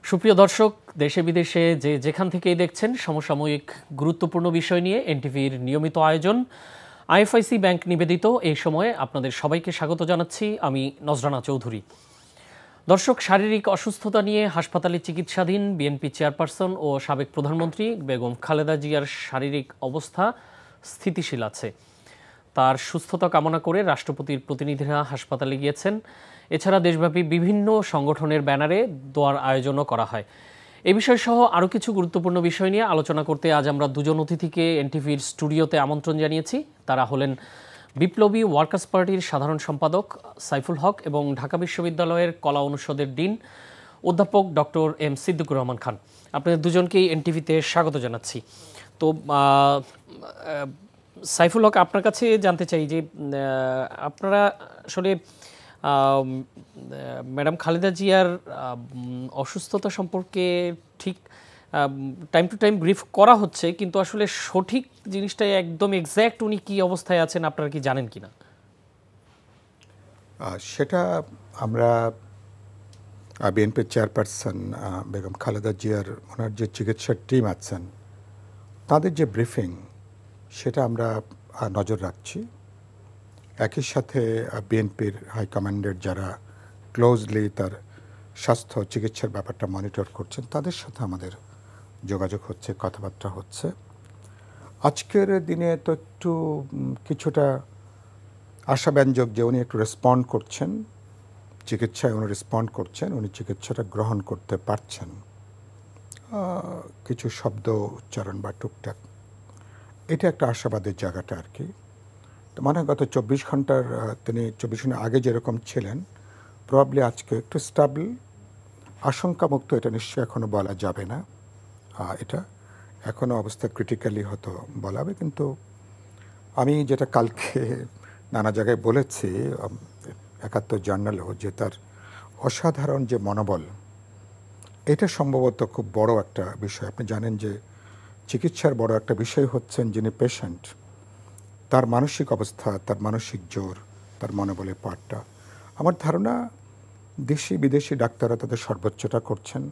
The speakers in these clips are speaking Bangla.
সুপ্রিয় দর্শক, দেশে বিদেশে যে যেখান থেকেই দেখছেন সমসাময়িক গুরুত্বপূর্ণ বিষয় নিয়ে এনটিভির নিয়মিত আয়োজন আইএফআইসি ব্যাংক নিবেদিত এই সময়ে আপনাদের সবাইকে স্বাগত জানাচ্ছি। আমি নজরানা চৌধুরী। দর্শক, শারীরিক অসুস্থতা নিয়ে হাসপাতালে চিকিৎসাধীন বিএনপি চেয়ারপারসন ও সাবেক প্রধানমন্ত্রী বেগম খালেদা জিয়ার শারীরিক অবস্থা স্থিতিশীল আছে। তার সুস্থতা কামনা করে রাষ্ট্রপতির প্রতিনিধিরা হাসপাতালে গিয়েছেন। এছাড়া দেশব্যাপী বিভিন্ন সংগঠনের ব্যানারে দোয়ার আয়োজনও করা হয়। এ বিষয় সহ আরও কিছু গুরুত্বপূর্ণ বিষয় নিয়ে আলোচনা করতে আজ আমরা দুজন অতিথিকে এনটিভির স্টুডিওতে আমন্ত্রণ জানিয়েছি। তারা হলেন বিপ্লবী ওয়ার্কার্স পার্টির সাধারণ সম্পাদক সাইফুল হক এবং ঢাকা বিশ্ববিদ্যালয়ের কলা অনুষদের ডিন অধ্যাপক ডক্টর এম সিদ্দিকুর রহমান খান। আপনাদের দুজনকেই এনটিভিতে স্বাগত জানাচ্ছি। তো সাইফুল হক, আপনার কাছে জানতে চাই যে আপনারা আসলে ম্যাডাম খালেদা জিয়ার অসুস্থতা সম্পর্কে ঠিক টাইম টু টাইম ব্রিফ করা হচ্ছে, কিন্তু আসলে সঠিক জিনিসটা একদম এক্স্যাক্ট উনি কি অবস্থায় আছেন আপনারা কি জানেন কিনা? সেটা আমরা বিএনপির চেয়ারপারসন বেগম খালেদা জিয়ার ওনার যে চিকিৎসার টিম আছেন তাদের যে ব্রিফিং সেটা আমরা নজর রাখছি। একই সাথে বিএনপির হাইকমান্ডের যারা ক্লোজলি তার স্বাস্থ্য চিকিৎসার ব্যাপারটা মনিটর করছেন তাদের সাথে আমাদের যোগাযোগ হচ্ছে, কথাবার্তা হচ্ছে। আজকের দিনে তো একটু কিছুটা আশাব্যঞ্জক যে উনি একটু রেসপন্ড করছেন, চিকিৎসায় উনি রেসপন্ড করছেন, উনি চিকিৎসাটা গ্রহণ করতে পারছেন। কিছু শব্দ উচ্চারণ বা টুকটাক, এটা একটা আশাবাদের জায়গাটা আর কি। তো মানে গত 24 ঘন্টার তিনি 24 ঘন্টা আগে যেরকম ছিলেন প্রবাবলি আজকে একটু স্টেবল, আশঙ্কামুক্ত এটা নিশ্চয়ই এখনও বলা যাবে না। এটা এখনও অবস্থা ক্রিটিক্যালি হয়তো বলা হবে, কিন্তু আমি যেটা কালকে নানা জায়গায় বলেছি 71 জার্নালেও, যে তার অসাধারণ যে মনোবল, এটা সম্ভবত খুব বড় একটা বিষয়। আপনি জানেন যে চিকিৎসার বড় একটা বিষয় হচ্ছেন যিনি পেশেন্ট, তার মানসিক অবস্থা, তার মানসিক জোর, তার মনোবলের পাঠটা। আমার ধারণা দেশি বিদেশি ডাক্তাররা তাদের সর্বোচ্চটা করছেন।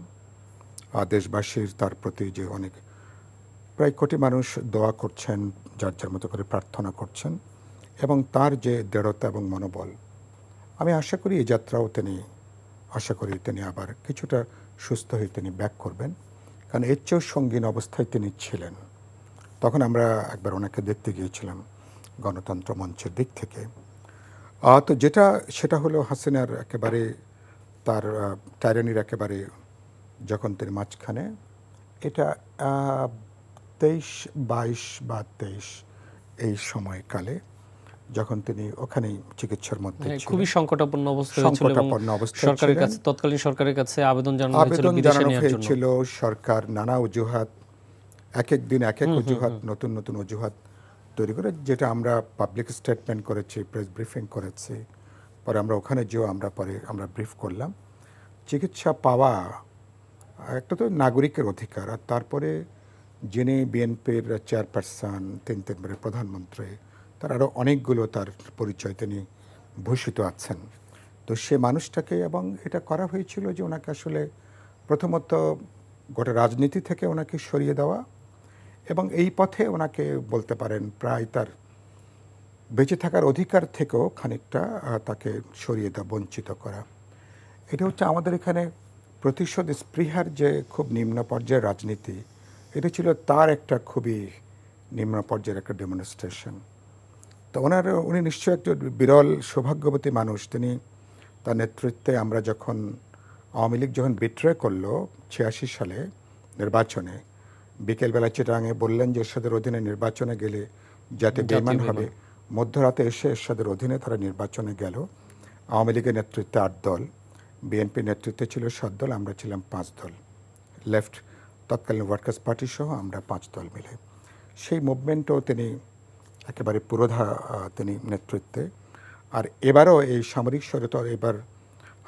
দেশবাসীর তার প্রতি যে অনেক প্রায় কোটি মানুষ দোয়া করছেন, যার যার মতো করে প্রার্থনা করছেন, এবং তার যে দৃঢ়তা এবং মনোবল, আমি আশা করি এই যাত্রাও তিনি আবার কিছুটা সুস্থ হয়ে তিনি ব্যাক করবেন। কারণ এর চেয়েও সঙ্গীন অবস্থায় তিনি ছিলেন। তখন আমরা একবার ওনাকে দেখতে গিয়েছিলাম গণতন্ত্র মঞ্চের দিক থেকে। তো সেটা হলো হাসিনার একেবারে তার টাইরানির একেবারে যখন তিনি মাঝখানে, এটা 23-22 বা 23 এই সময়কালে যখন তিনি ওখানেই চিকিৎসার মধ্যে খুবই সংকটাপন্ন অবস্থা সরকারের কাছে, তৎকালীন সরকারের কাছে আবেদন জানানো হয়েছিল। সরকার নানা অজুহাত, এক এক দিন এক এক অজুহাত, নতুন নতুন অজুহাত তৈরি করে, যেটা আমরা পাবলিক স্টেটমেন্ট করেছি, প্রেস ব্রিফিং করেছি, পরে আমরা ওখানে যেও আমরা ব্রিফ করলাম। চিকিৎসা পাওয়া একটা তো নাগরিকের অধিকার, আর তারপরে যিনি বিএনপির চেয়ারপারসন, তিনবারের প্রধানমন্ত্রী, তার আরও অনেকগুলো তার পরিচয় তিনি ভূষিত আছেন। তো সে মানুষটাকে, এবং এটা করা হয়েছিল যে ওনাকে আসলে প্রথমত গোটা রাজনীতি থেকে ওনাকে সরিয়ে দেওয়া, এবং এই পথে ওনাকে বলতে পারেন প্রায় তার বেঁচে থাকার অধিকার থেকেও খানিকটা তাকে সরিয়ে দেওয়া, বঞ্চিত করা। এটা হচ্ছে আমাদের এখানে প্রতিশোধ স্পৃহার যে খুব নিম্ন পর্যায়ের রাজনীতি, এটা ছিল তার একটা খুবই নিম্ন পর্যায়ের একটা ডেমনস্ট্রেশন। তো উনি নিশ্চয়ই একজন বিরল সৌভাগ্যবতী মানুষ। তিনি তার নেতৃত্বে আমরা যখন আওয়ামী লীগ যখন বিট্রে করলো 86 সালে নির্বাচনে, বিকেলবেলা চিটাঙে বললেন যে এরশাদের অধীনে নির্বাচনে গেলে যাতে বেঈমান হবে, মধ্যরাতে এসে এরশাদের অধীনে তারা নির্বাচনে গেল। আওয়ামী লীগের নেতৃত্বে 8 দল, বিএনপির নেতৃত্বে ছিল 7 দল, আমরা ছিলাম 5 দল, লেফট তৎকালীন ওয়ার্কার্স পার্টি সহ আমরা 5 দল মিলে। সেই মুভমেন্টও তিনি একেবারে পুরোধা তিনি নেতৃত্বে। আর এবারও এই সামরিক স্বৈরতন্ত্র, এবার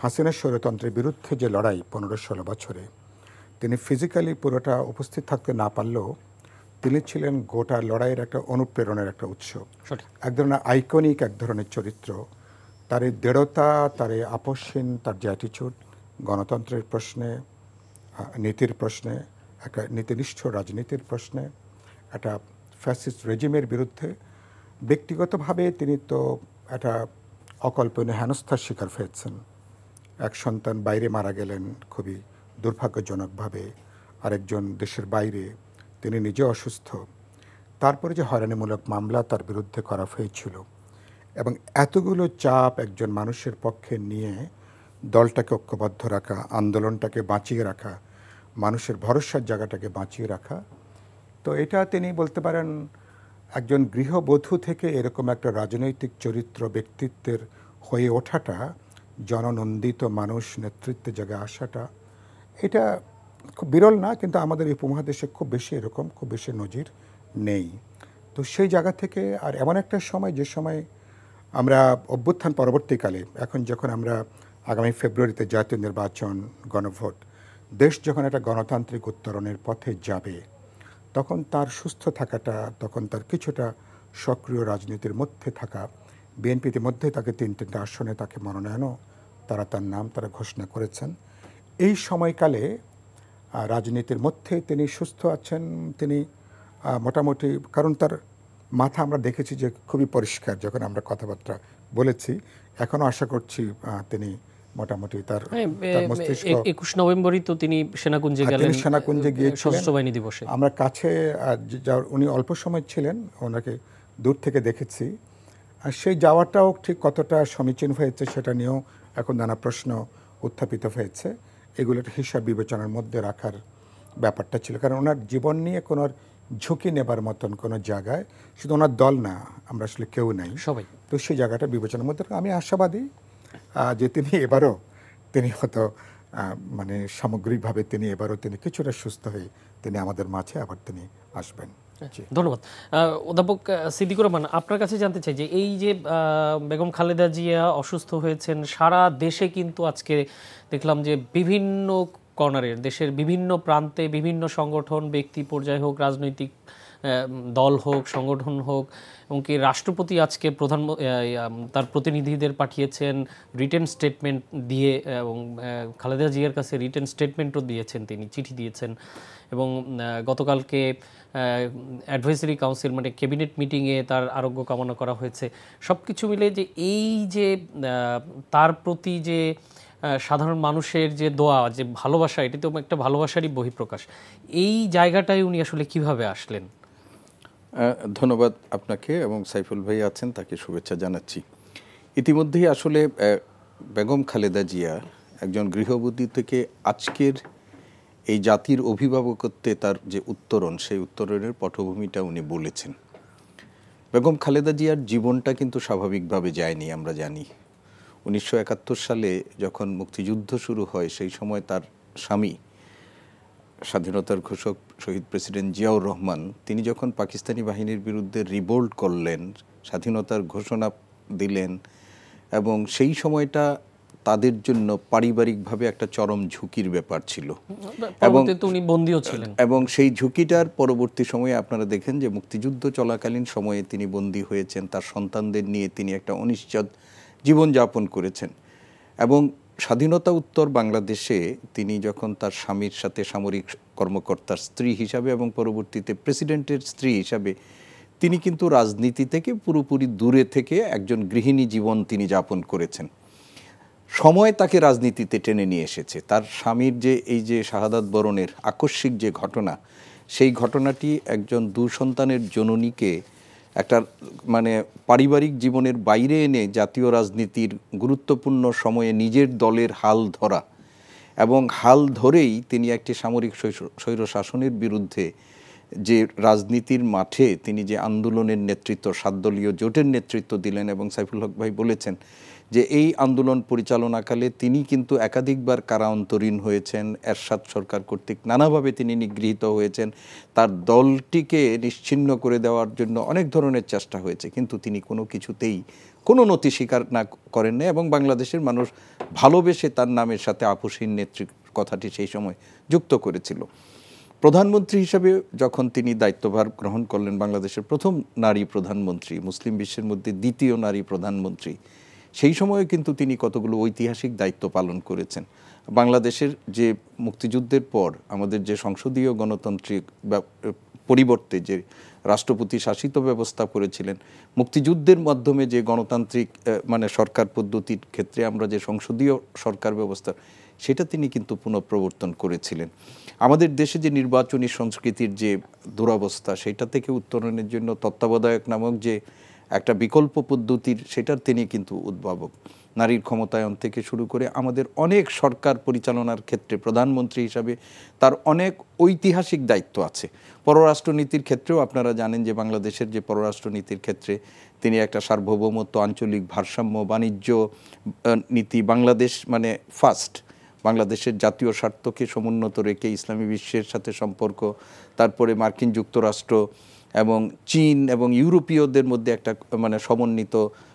হাসিনার স্বৈরতন্ত্রের বিরুদ্ধে যে লড়াই 15-16 বছরে, তিনি ফিজিক্যালি পুরোটা উপস্থিত থাকতে না পারলেও তিনি ছিলেন গোটা লড়াইয়ের একটা অনুপ্রেরণার একটা উৎস, এক ধরনের আইকনিক এক ধরনের চরিত্র। তার এই দৃঢ়তা, তার এই আপসহীন তার যে অ্যাটিচিউড, গণতন্ত্রের প্রশ্নে নীতির প্রশ্নে, একটা নীতিনিষ্ঠ রাজনীতির প্রশ্নে, একটা ফ্যাসিস্ট রেজিমের বিরুদ্ধে ব্যক্তিগতভাবে তিনি তো একটা অকল্পনীয় হেনস্থার শিকার হয়েছেন। এক সন্তান বাইরে মারা গেলেন খুবই দুর্ভাগ্যজনকভাবে, আরেকজন দেশের বাইরে, তিনি নিজে অসুস্থ। তারপরে যে হয়রানিমূলক মামলা তার বিরুদ্ধে করা হয়েছিল, এবং এতগুলো চাপ একজন মানুষের পক্ষে নিয়ে দলটাকে ঐক্যবদ্ধ রাখা, আন্দোলনটাকে বাঁচিয়ে রাখা, মানুষের ভরসার জায়গাটাকে বাঁচিয়ে রাখা, তো এটা তিনি বলতে পারেন একজন গৃহবধূ থেকে এরকম একটা রাজনৈতিক চরিত্র ব্যক্তিত্বের হয়ে ওঠাটা, জননন্দিত মানুষ নেতৃত্বে জায়গায় আসাটা, এটা খুব বিরল না, কিন্তু আমাদের এই উপমহাদেশে খুব বেশি এরকম খুব বেশি নজির নেই। তো সেই জায়গা থেকে আর এমন একটা সময়, যে সময় আমরা অভ্যুত্থান পরবর্তীকালে, এখন যখন আমরা আগামী ফেব্রুয়ারিতে জাতীয় নির্বাচন, গণভোট, দেশ যখন একটা গণতান্ত্রিক উত্তরণের পথে যাবে, তখন তার সুস্থ থাকাটা, তখন তার কিছুটা সক্রিয় রাজনীতির মধ্যে থাকা, বিএনপির মধ্যে তাকে 3-3টা আসনে তাকে মনোনয়নও তার নাম তারা ঘোষণা করেছেন। এই সময়কালে রাজনীতির মধ্যে তিনি সুস্থ আছেন, তিনি মোটামুটি, কারণ তার মাথা আমরা দেখেছি যে খুবই পরিষ্কার, যখন আমরা কথাবার্তা বলেছি, এখনও আশা করছি তিনি মোটামুটি তার মস্তিষ্ক। 21 নভেম্বরই তো তিনি সেনাকুঞ্জে গেলেন, সেনাকুঞ্জে গিয়েছিলেন সশস্ত্র বাহিনী দিবসে। আমরা কাছে, উনি অল্প সময় ছিলেন, ওনাকে দূর থেকে দেখেছি। আর সেই যাওয়াটাও ঠিক কতটা সমীচীন হয়েছে সেটা নিয়েও এখন নানা প্রশ্ন উত্থাপিত হয়েছে। এগুলোর হিসাব বিবেচনার মধ্যে রাখার ব্যাপারটা ছিল, কারণ ওনার জীবন নিয়ে কোনো ঝুঁকি নেবার মতন কোনো জায়গায় শুধু ওনার দল না, আমরা আসলে কেউ নাই সবাই। তো সেই জায়গাটা বিবেচনার মধ্যে আমি আশাবাদী যে তিনি এবারও, তিনি হয়তো মানে সামগ্রিকভাবে তিনি এবারও তিনি কিছুটা সুস্থ হয়ে তিনি আমাদের মাঝে আবার তিনি আসবেন। ধন্যবাদ। অধ্যাপক সিদ্দিকুর রহমান, আপনার কাছে জানতে চাই যে এই যে বেগম খালেদা জিয়া অসুস্থ হয়েছেন, সারা দেশে কিন্তু আজকে দেখলাম যে বিভিন্ন কর্নারের, দেশের বিভিন্ন প্রান্তে বিভিন্ন সংগঠন, ব্যক্তি পর্যায়ে হোক, রাজনৈতিক দল হোক, সংগঠন হোক, এমনকি রাষ্ট্রপতি আজকে তার প্রতিনিধিদের পাঠিয়েছেন রিটেন স্টেটমেন্ট দিয়ে, এবং খালেদা জিয়ার কাছে রিটেন স্টেটমেন্টও দিয়েছেন, তিনি চিঠি দিয়েছেন। এবং গতকালকে অ্যাডভাইজারি কাউন্সিল, মানে ক্যাবিনেট মিটিংয়ে তার আরোগ্য কামনা করা হয়েছে। সব কিছু মিলে যে এই যে তার প্রতি যে সাধারণ মানুষের যে দোয়া, যে ভালোবাসা, এটি তো একটা ভালোবাসারই বহিঃপ্রকাশ। এই জায়গাটায় উনি আসলে কিভাবে আসলেন? ধন্যবাদ আপনাকে, এবং সাইফুল ভাই আছেন, তাকে শুভেচ্ছা জানাচ্ছি। ইতিমধ্যেই আসলে বেগম খালেদা জিয়া একজন গৃহবধূ থেকে আজকের এই জাতির অভিভাবকত্বে তার যে উত্তরণ, সেই উত্তরণের পটভূমিটা উনি বলেছেন। বেগম খালেদা জিয়ার জীবনটা কিন্তু স্বাভাবিকভাবে যায়নি, আমরা জানি। 1971 সালে যখন মুক্তিযুদ্ধ শুরু হয়, সেই সময় তার স্বামী, স্বাধীনতার ঘোষক শহীদ প্রেসিডেন্ট জিয়াউর রহমান, তিনি যখন পাকিস্তানি বাহিনীর বিরুদ্ধে রিভোল্ট করলেন, স্বাধীনতার ঘোষণা দিলেন, এবং সেই সময়টা তাদের জন্য পারিবারিকভাবে একটা চরম ঝুঁকির ব্যাপার ছিল, এবং সেই ঝুঁকিটার পরবর্তী সময়ে আপনারা দেখেন যে মুক্তিযুদ্ধ চলাকালীন সময়ে তিনি বন্দী হয়েছেন, তার সন্তানদের নিয়ে তিনি একটা অনিশ্চিত জীবনযাপন করেছেন। এবং স্বাধীনতা উত্তর বাংলাদেশে তিনি যখন তার স্বামীর সাথে সামরিক কর্মকর্তার স্ত্রী হিসাবে এবং পরবর্তীতে প্রেসিডেন্টের স্ত্রী হিসাবে তিনি কিন্তু রাজনীতি থেকে পুরোপুরি দূরে থেকে একজন গৃহিণী জীবন তিনি যাপন করেছেন। সময় তাকে রাজনীতিতে টেনে নিয়ে এসেছে। তার স্বামীর যে এই যে শাহাদাত বরণের আকস্মিক যে ঘটনা, সেই ঘটনাটি একজন দুঃসন্তানের জননীকে একটা মানে পারিবারিক জীবনের বাইরে এনে জাতীয় রাজনীতির গুরুত্বপূর্ণ সময়ে নিজের দলের হাল ধরা, এবং হাল ধরেই তিনি একটি সামরিক স্বৈরশাসনের বিরুদ্ধে যে রাজনীতির মাঠে তিনি যে আন্দোলনের নেতৃত্ব, 7 দলীয় জোটের নেতৃত্ব দিলেন, এবং সাইফুল হক ভাই বলেছেন যে এই আন্দোলন পরিচালনাকালে তিনি কিন্তু একাধিকবার কারা অন্তরীণ হয়েছেন, এরশাদ সরকার কর্তৃক নানাভাবে তিনি নিগৃহীত হয়েছেন, তার দলটিকে নিশ্চিহ্ন করে দেওয়ার জন্য অনেক ধরনের চেষ্টা হয়েছে, কিন্তু তিনি কোনো কিছুতেই কোনো নতি স্বীকার না করেন না, এবং বাংলাদেশের মানুষ ভালোবেসে তার নামের সাথে আপসহীন নেত্রী কথাটি সেই সময় যুক্ত করেছিল। প্রধানমন্ত্রী হিসাবে যখন তিনি দায়িত্বভার গ্রহণ করলেন, বাংলাদেশের প্রথম নারী প্রধানমন্ত্রী, মুসলিম বিশ্বের মধ্যে দ্বিতীয় নারী প্রধানমন্ত্রী, সেই সময়ে কিন্তু তিনি কতগুলো ঐতিহাসিক দায়িত্ব পালন করেছেন। বাংলাদেশের যে মুক্তিযুদ্ধের পর আমাদের যে সংসদীয় গণতান্ত্রিক পরিবর্তে যে রাষ্ট্রপতি শাসিত ব্যবস্থা করেছিলেন, মুক্তিযুদ্ধের মাধ্যমে যে গণতান্ত্রিক মানে সরকার পদ্ধতির ক্ষেত্রে আমরা যে সংসদীয় সরকার ব্যবস্থা, সেটা তিনি কিন্তু পুনঃপ্রবর্তন করেছিলেন। আমাদের দেশে যে নির্বাচনী সংস্কৃতির যে দুরবস্থা, সেটা থেকে উত্তরণের জন্য তত্ত্বাবধায়ক নামক যে একটা বিকল্প পদ্ধতির, সেটার তিনি কিন্তু উদ্ভাবক। নারীর ক্ষমতায়ন থেকে শুরু করে আমাদের অনেক সরকার পরিচালনার ক্ষেত্রে প্রধানমন্ত্রী হিসাবে তার অনেক ঐতিহাসিক দায়িত্ব আছে। পররাষ্ট্রনীতির ক্ষেত্রেও আপনারা জানেন যে বাংলাদেশের যে পররাষ্ট্রনীতির ক্ষেত্রে তিনি একটা সার্বভৌমত্ব, আঞ্চলিক ভারসাম্য, বাণিজ্য নীতি, বাংলাদেশ মানে ফার্স্ট, বাংলাদেশের জাতীয় স্বার্থকে সমুন্নত রেখে ইসলামী বিশ্বের সাথে সম্পর্ক, তারপরে মার্কিন যুক্তরাষ্ট্র এবং চীন এবং ইউরোপীয়দের মধ্যে একটা মানে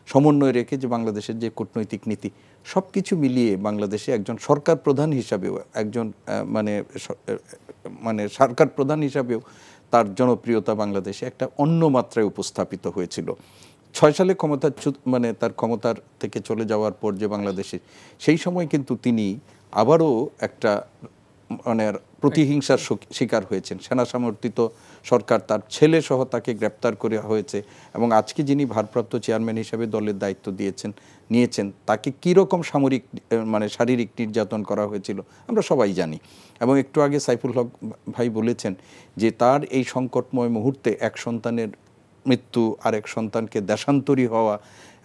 সমন্বয় রেখে যে বাংলাদেশের যে কূটনৈতিক নীতি, সব কিছু মিলিয়ে বাংলাদেশে একজন সরকার প্রধান হিসাবেও সরকার প্রধান হিসাবেও তার জনপ্রিয়তা বাংলাদেশে একটা অন্য মাত্রায় উপস্থাপিত হয়েছিল। 6 সালে তার ক্ষমতার থেকে চলে যাওয়ার পর যে বাংলাদেশে, সেই সময় কিন্তু তিনি আবারও একটা মানে প্রতিহিংসার শিকার হয়েছেন। সেনা সমর্থিত সরকার, তার ছেলে সহ তাকে গ্রেপ্তার করে হয়েছে, এবং আজকে যিনি ভারপ্রাপ্ত চেয়ারম্যান হিসেবে দলের দায়িত্ব নিয়েছেন, তাকে কীরকম শারীরিক নির্যাতন করা হয়েছিল আমরা সবাই জানি। এবং একটু আগে সাইফুল হক ভাই বলেছেন যে তার এই সংকটময় মুহূর্তে এক সন্তানের মৃত্যু, আরেক সন্তানকে দেশান্তরী হওয়া,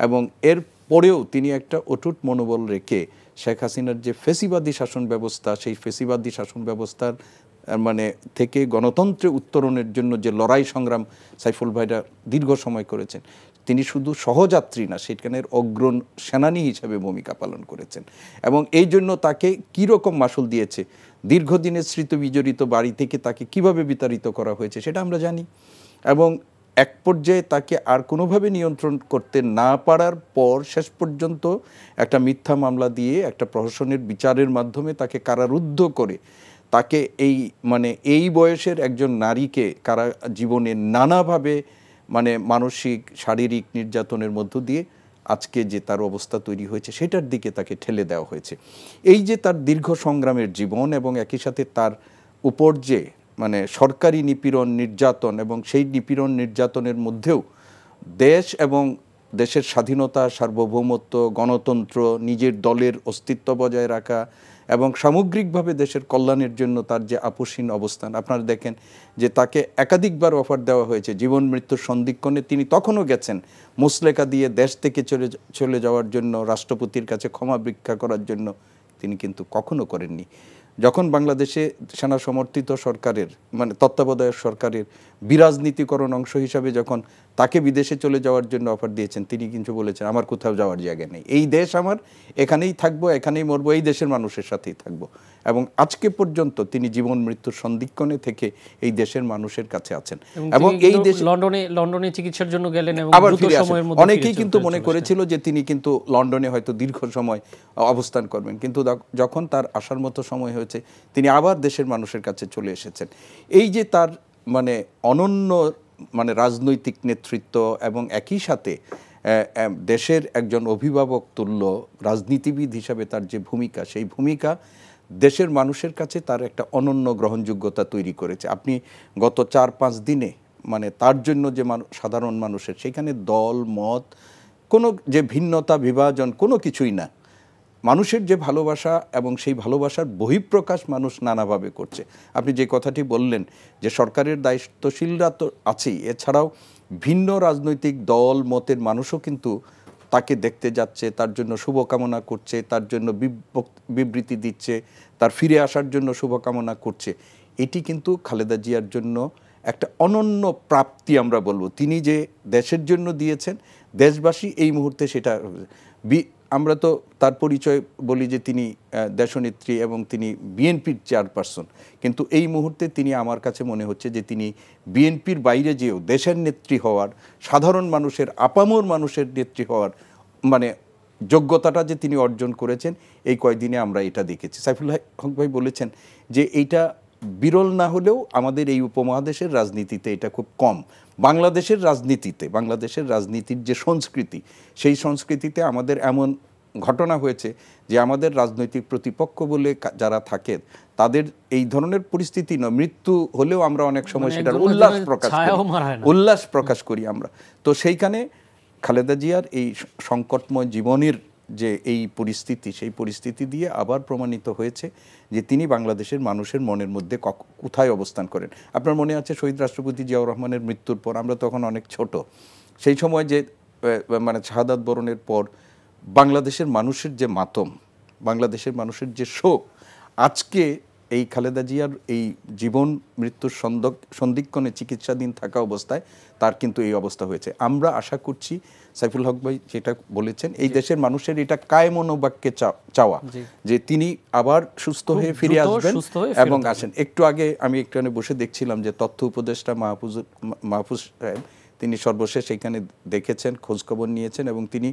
এবং এর পরেও তিনি একটা অটুট মনোবল রেখে শেখ হাসিনার যে ফেসিবাদী শাসন ব্যবস্থা, সেই ফেসিবাদী শাসন ব্যবস্থার থেকে গণতন্ত্রে উত্তরণের জন্য যে লড়াই সংগ্রাম সাইফুল ভাইরা দীর্ঘ সময় করেছেন, তিনি শুধু সহযাত্রী না, সেখানের অগ্রণ সেনানী হিসাবে ভূমিকা পালন করেছেন। এবং এই জন্য তাকে কীরকম মাসুল দিয়েছে, দীর্ঘদিনের স্মৃতি বিজড়িত বাড়ি থেকে তাকে কিভাবে বিতাড়িত করা হয়েছে সেটা আমরা জানি। এবং এক পর্যায়ে তাকে আর কোনোভাবে নিয়ন্ত্রণ করতে না পারার পর শেষ পর্যন্ত একটা মিথ্যা মামলা দিয়ে একটা প্রশাসনের বিচারের মাধ্যমে তাকে কারারুদ্ধ করে তাকে এই বয়সের একজন নারীকে জীবনে নানাভাবে মানসিক শারীরিক নির্যাতনের মধ্য দিয়ে আজকে যে তার অবস্থা তৈরি হয়েছে, সেটার দিকে তাকে ঠেলে দেওয়া হয়েছে। এই যে তার দীর্ঘ সংগ্রামের জীবন, এবং একই সাথে তার উপর যে সরকারি নিপীড়ন, নির্যাতন, এবং সেই নিপীড়ন নির্যাতনের মধ্যেও দেশ এবং দেশের স্বাধীনতা, সার্বভৌমত্ব, গণতন্ত্র, নিজের দলের অস্তিত্ব বজায় রাখা এবং সামগ্রিকভাবে দেশের কল্যাণের জন্য তার যে আপোষহীন অবস্থান, আপনারা দেখেন যে তাকে একাধিকবার অফার দেওয়া হয়েছে জীবন মৃত্যুর সন্ধিক্ষণে। তিনি তখনও গেছেন মুসলেকা দিয়ে দেশ থেকে চলে যাওয়ার জন্য, রাষ্ট্রপতির কাছে ক্ষমা ভিক্ষা করার জন্য, তিনি কিন্তু কখনো করেননি। যখন বাংলাদেশে সেনা সমর্থিত সরকারের তত্ত্বাবধায়ক সরকারের বিরাজনীতিকরণ অংশ হিসাবে যখন তাকে বিদেশে চলে যাওয়ার জন্য অফার দিয়েছেন, তিনি কিন্তু বলেছেন আমার কোথাও যাওয়ার জায়গা নেই, এই দেশ আমার, এখানেই থাকবো, এখানেই মরবো, এই দেশের মানুষের সাথেই থাকবো। এবং আজকে পর্যন্ত তিনি জীবন মৃত্যুর সন্ধিক্ষণে থেকে এই দেশের মানুষের কাছে আছেন। এবং এই দেশ লন্ডনে চিকিৎসার জন্য গেলেন, এবং আবার ফিরে আসেন। অনেকেই কিন্তু মনে করেছিল যে তিনি কিন্তু লন্ডনে হয়তো দীর্ঘ সময় অবস্থান করবেন, কিন্তু যখন তার আসার মতো সময় হয়েছে, তিনি আবার দেশের মানুষের কাছে চলে এসেছেন। এই যে তার অনন্য রাজনৈতিক নেতৃত্ব, এবং একই সাথে দেশের একজন অভিভাবক তুল্য রাজনীতিবিদ হিসাবে তার যে ভূমিকা, সেই ভূমিকা দেশের মানুষের কাছে তার একটা অনন্য গ্রহণযোগ্যতা তৈরি করেছে। আপনি গত 4-5 দিনে তার জন্য যে সাধারণ মানুষের, সেখানে দল মত, কোনো যে ভিন্নতা বিভাজন কোনো কিছুই না, মানুষের যে ভালোবাসা এবং সেই ভালোবাসার বহিঃপ্রকাশ মানুষ নানাভাবে করছে। আপনি যে কথাটি বললেন যে সরকারের দায়িত্বশীলরা তো আছেই, এছাড়াও ভিন্ন রাজনৈতিক দল মতের মানুষও কিন্তু তাকে দেখতে যাচ্ছে, তার জন্য শুভকামনা করছে, তার জন্য বিবৃতি দিচ্ছে, তার ফিরে আসার জন্য শুভকামনা করছে। এটি কিন্তু খালেদা জিয়ার জন্য একটা অনন্য প্রাপ্তি আমরা বলবো। তিনি যে দেশের জন্য দিয়েছেন, দেশবাসী এই মুহূর্তে সেটা, আমরা তো তার পরিচয় বলি যে তিনি দেশনেত্রী এবং তিনি বিএনপির চেয়ারপারসন, কিন্তু এই মুহূর্তে তিনি, আমার কাছে মনে হচ্ছে যে তিনি বিএনপির বাইরে যেও দেশের নেত্রী হওয়ার, সাধারণ মানুষের, আপামর মানুষের নেত্রী হওয়ার যোগ্যতাটা যে তিনি অর্জন করেছেন, এই কয়েকদিনে আমরা এটা দেখেছি। সাইফুল হক ভাই বলেছেন যে এইটা বিরল না হলেও আমাদের এই উপমহাদেশের রাজনীতিতে এটা খুব কম। বাংলাদেশের রাজনীতির যে সংস্কৃতি, সেই সংস্কৃতিতে আমাদের এমন ঘটনা হয়েছে যে আমাদের রাজনৈতিক প্রতিপক্ষ বলে যারা থাকে তাদের এই ধরনের পরিস্থিতি নয়, মৃত্যু হলেও আমরা অনেক সময় সেটার উল্লাস প্রকাশ করি আমরা। তো সেইখানে খালেদা জিয়ার এই সংকটময় জীবনের যে এই পরিস্থিতি, সেই পরিস্থিতি দিয়ে আবার প্রমাণিত হয়েছে যে তিনি বাংলাদেশের মানুষের মনের মধ্যে কোথায় অবস্থান করেন। আপনার মনে আছে শহীদ রাষ্ট্রপতি জিয়াউর রহমানের মৃত্যুর পর, আমরা তখন অনেক ছোট, সেই সময় যে মানে শাহাদাত বরণের পর বাংলাদেশের মানুষের যে মাতম, বাংলাদেশের মানুষের যে শোক, আজকে এই খালেদা জিয়ার এই জীবন মৃত্যুর সন্ধিক্ষণে চিকিৎসাধীন থাকা অবস্থায় তার কিন্তু এই অবস্থা হয়েছে। আমরা আশা করছি সাইফুল হক ভাই যেটা বলেছেন, এই দেশের মানুষের এটা কায়মনোবাক্যে চাওয়া যে তিনি আবার সুস্থ হয়ে ফিরে আসবেন এবং আসেন। একটু আগে আমি একটুখানি বসে দেখছিলাম যে তথ্য উপদেষ্টা মাহফুজ সাহেব তিনি সর্বশেষ এখানে দেখেছেন, খোঁজখবর নিয়েছেন এবং তিনি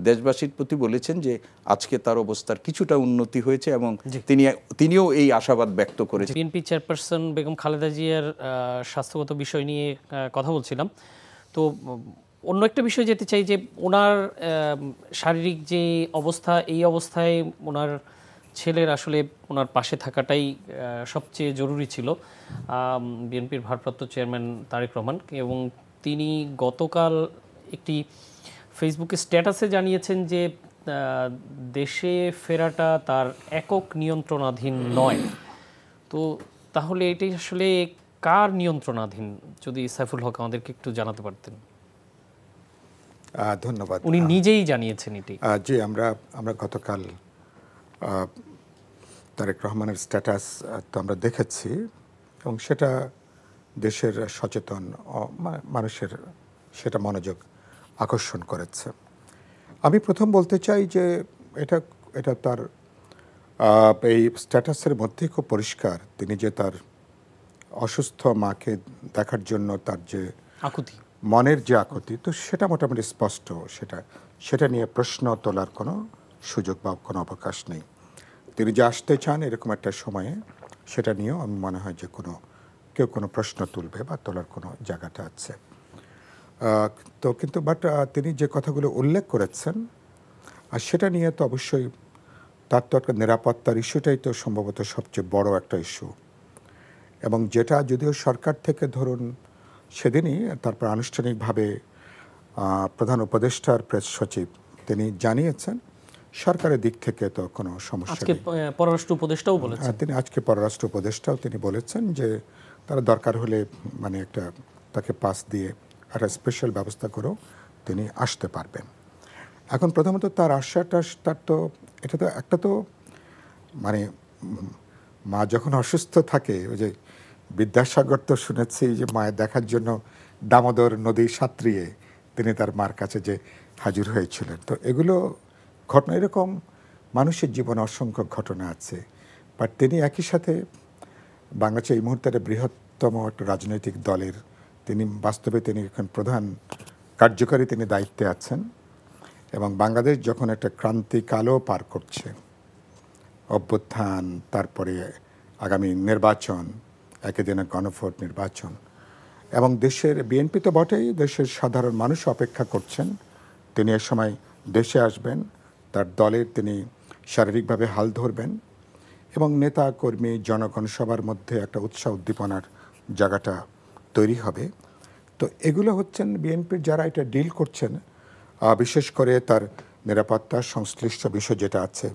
দেশবাসীর প্রতি বলেছেন যে আজকে তার অবস্থার কিছুটা উন্নতি হয়েছে এবং তিনিও এই আশাবাদ ব্যক্ত করেছেন। বিএনপি চেয়ারপারসন বেগম খালেদা জিয়ার স্বাস্থ্যগত বিষয় নিয়ে কথা বলছিলাম, তো অন্য একটা বিষয় যেতে চাই যে ওনার শারীরিক যে অবস্থা, এই অবস্থায় ওনার ছেলের আসলে ওনার পাশে থাকাটাই সবচেয়ে জরুরি ছিল। বিএনপির ভারপ্রাপ্ত চেয়ারম্যান তারেক রহমান, এবং তিনি গতকাল একটি ফেসবুকে স্ট্যাটাসে জানিয়েছেন যে দেশে ফেরাটা তার একক নিয়ন্ত্রণাধীন নয়। তো তাহলে এটাই আসলে কার নিয়ন্ত্রণাধীন, যদি সাইফুল হক আমাদেরকে একটু জানাতে পারতেন। ধন্যবাদ। উনি নিজেই জানিয়েছেন এটি। জি, আমরা গতকাল তারেক রহমানের স্ট্যাটাস তো আমরা দেখেছি এবং সেটা দেশের সচেতন মানুষের সেটা মনোযোগ আকর্ষণ করেছে। আমি প্রথম বলতে চাই যে এটা তার এই স্ট্যাটাসের মধ্যে খুব পরিষ্কার তিনি যে তার অসুস্থ মাকে দেখার জন্য তার যে আকুতি, মনের যে আকুতি, তো সেটা মোটামুটি স্পষ্ট। সেটা নিয়ে প্রশ্ন তোলার কোনো সুযোগ বা কোনো অবকাশ নেই। তিনি যে আসতে চান এরকম একটা সময়ে, সেটা নিয়েও আমি মনে হয় যে কেউ কোনো প্রশ্ন তুলবে বা তোলার কোনো জায়গাটা আছে। তো কিন্তু তিনি যে কথাগুলো উল্লেখ করেছেন আর সেটা নিয়ে তো অবশ্যই তার তো একটা নিরাপত্তার ইস্যুটাই তো সম্ভবত সবচেয়ে বড় একটা ইস্যু, এবং যেটা যদিও সরকার থেকে ধরুন সেদিনই তারপর আনুষ্ঠানিকভাবে প্রধান উপদেষ্টার প্রেস সচিব তিনি জানিয়েছেন, সরকারের দিক থেকে তো কোনো সমস্যা নেই। পররাষ্ট্র উপদেষ্টাও বলেছেন, আজকে পররাষ্ট্র উপদেষ্টাও তিনি বলেছেন যে তারা দরকার হলে মানে তাকে পাস দিয়ে একটা স্পেশাল ব্যবস্থা করেও তিনি আসতে পারবেন। এখন প্রথমত তার আশাটা তার তো এটা তো একটা তো মানে মা যখন অসুস্থ থাকে, ওই যে বিদ্যাসাগর তো শুনেছি যে মায়ের দেখার জন্য দামোদর নদী সাঁতরিয়ে তিনি তার মার কাছে যে হাজির হয়েছিলেন। তো এগুলো ঘটনা, এরকম মানুষের জীবনে অসংখ্য ঘটনা আছে। বাট তিনি একই সাথে বাংলাদেশের এই মুহূর্তে বৃহত্তম একটা রাজনৈতিক দলের তিনি বাস্তবে তিনি এখন প্রধান কার্যকারী তিনি দায়িত্বে আছেন, এবং বাংলাদেশ যখন একটা ক্রান্তিকালও পার করছে, অভ্যুত্থান, তারপরে আগামী নির্বাচন, একই দিনে গণভোট নির্বাচন, এবং দেশের বিএনপি তো বটেই, দেশের সাধারণ মানুষ অপেক্ষা করছেন তিনি এ সময় দেশে আসবেন, তার দলের তিনি শারীরিকভাবে হাল ধরবেন এবং নেতা কর্মী জনগণ সবার মধ্যে একটা উৎসাহ উদ্দীপনার জায়গাটা তৈরি হবে। তো এগুলো হচ্ছেন বিএনপির যারা এটা ডিল করছেন, বিশেষ করে তার নিরাপত্তা সংশ্লিষ্ট বিষয় যেটা আছে,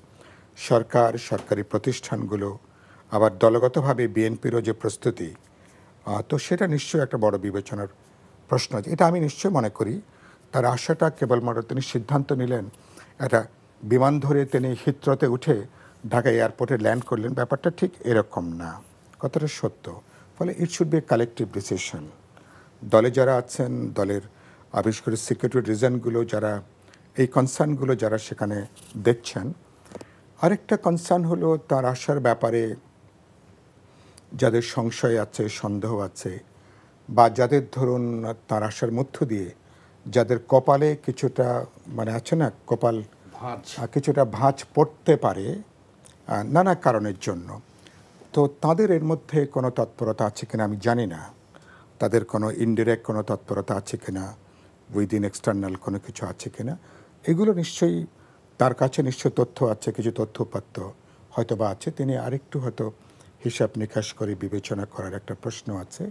সরকারি প্রতিষ্ঠানগুলো, আবার দলগতভাবে বিএনপিরও যে প্রস্তুতি, তো সেটা নিশ্চয়ই একটা বড় বিবেচনার প্রশ্ন আছে। এটা আমি নিশ্চয় মনে করি তার আশাটা কেবলমাত্র তিনি সিদ্ধান্ত নিলেন একটা বিমান ধরে তিনি হিথ্রোতে উঠে ঢাকা এয়ারপোর্টে ল্যান্ড করলেন, ব্যাপারটা ঠিক এরকম না, কথাটা সত্য। ফলে it should B a collective decision. দলে যারা আছেন, দলের বিশেষ করে সিকিউরিটি রিজনগুলো যারা, এই কনসার্নগুলো যারা সেখানে দেখছেন, আরেকটা কনসার্ন হলো তার আসার ব্যাপারে যাদের সংশয় আছে, সন্দেহ আছে, বা যাদের ধরুন তার আসার মধ্য দিয়ে যাদের কপালে কিছুটা মানে আছে না, কপাল কিছুটা ভাঁজ পড়তে পারে নানা কারণের জন্য, তো তাদের এর মধ্যে কোনো তৎপরতা আছে কিনা আমি জানি না, তাদের কোনো ইনডিরেক্ট কোনো তৎপরতা আছে কিনা, উইদিন এক্সটার্নাল কোনো কিছু আছে কিনা, এগুলো নিশ্চয়ই তার কাছে নিশ্চয় তথ্য আছে, কিছু তথ্য উপাত্ত হয়তো বা আছে, তিনি আরেকটু হয়তো হিসাব নিকাশ করে বিবেচনা করার একটা প্রশ্ন আছে।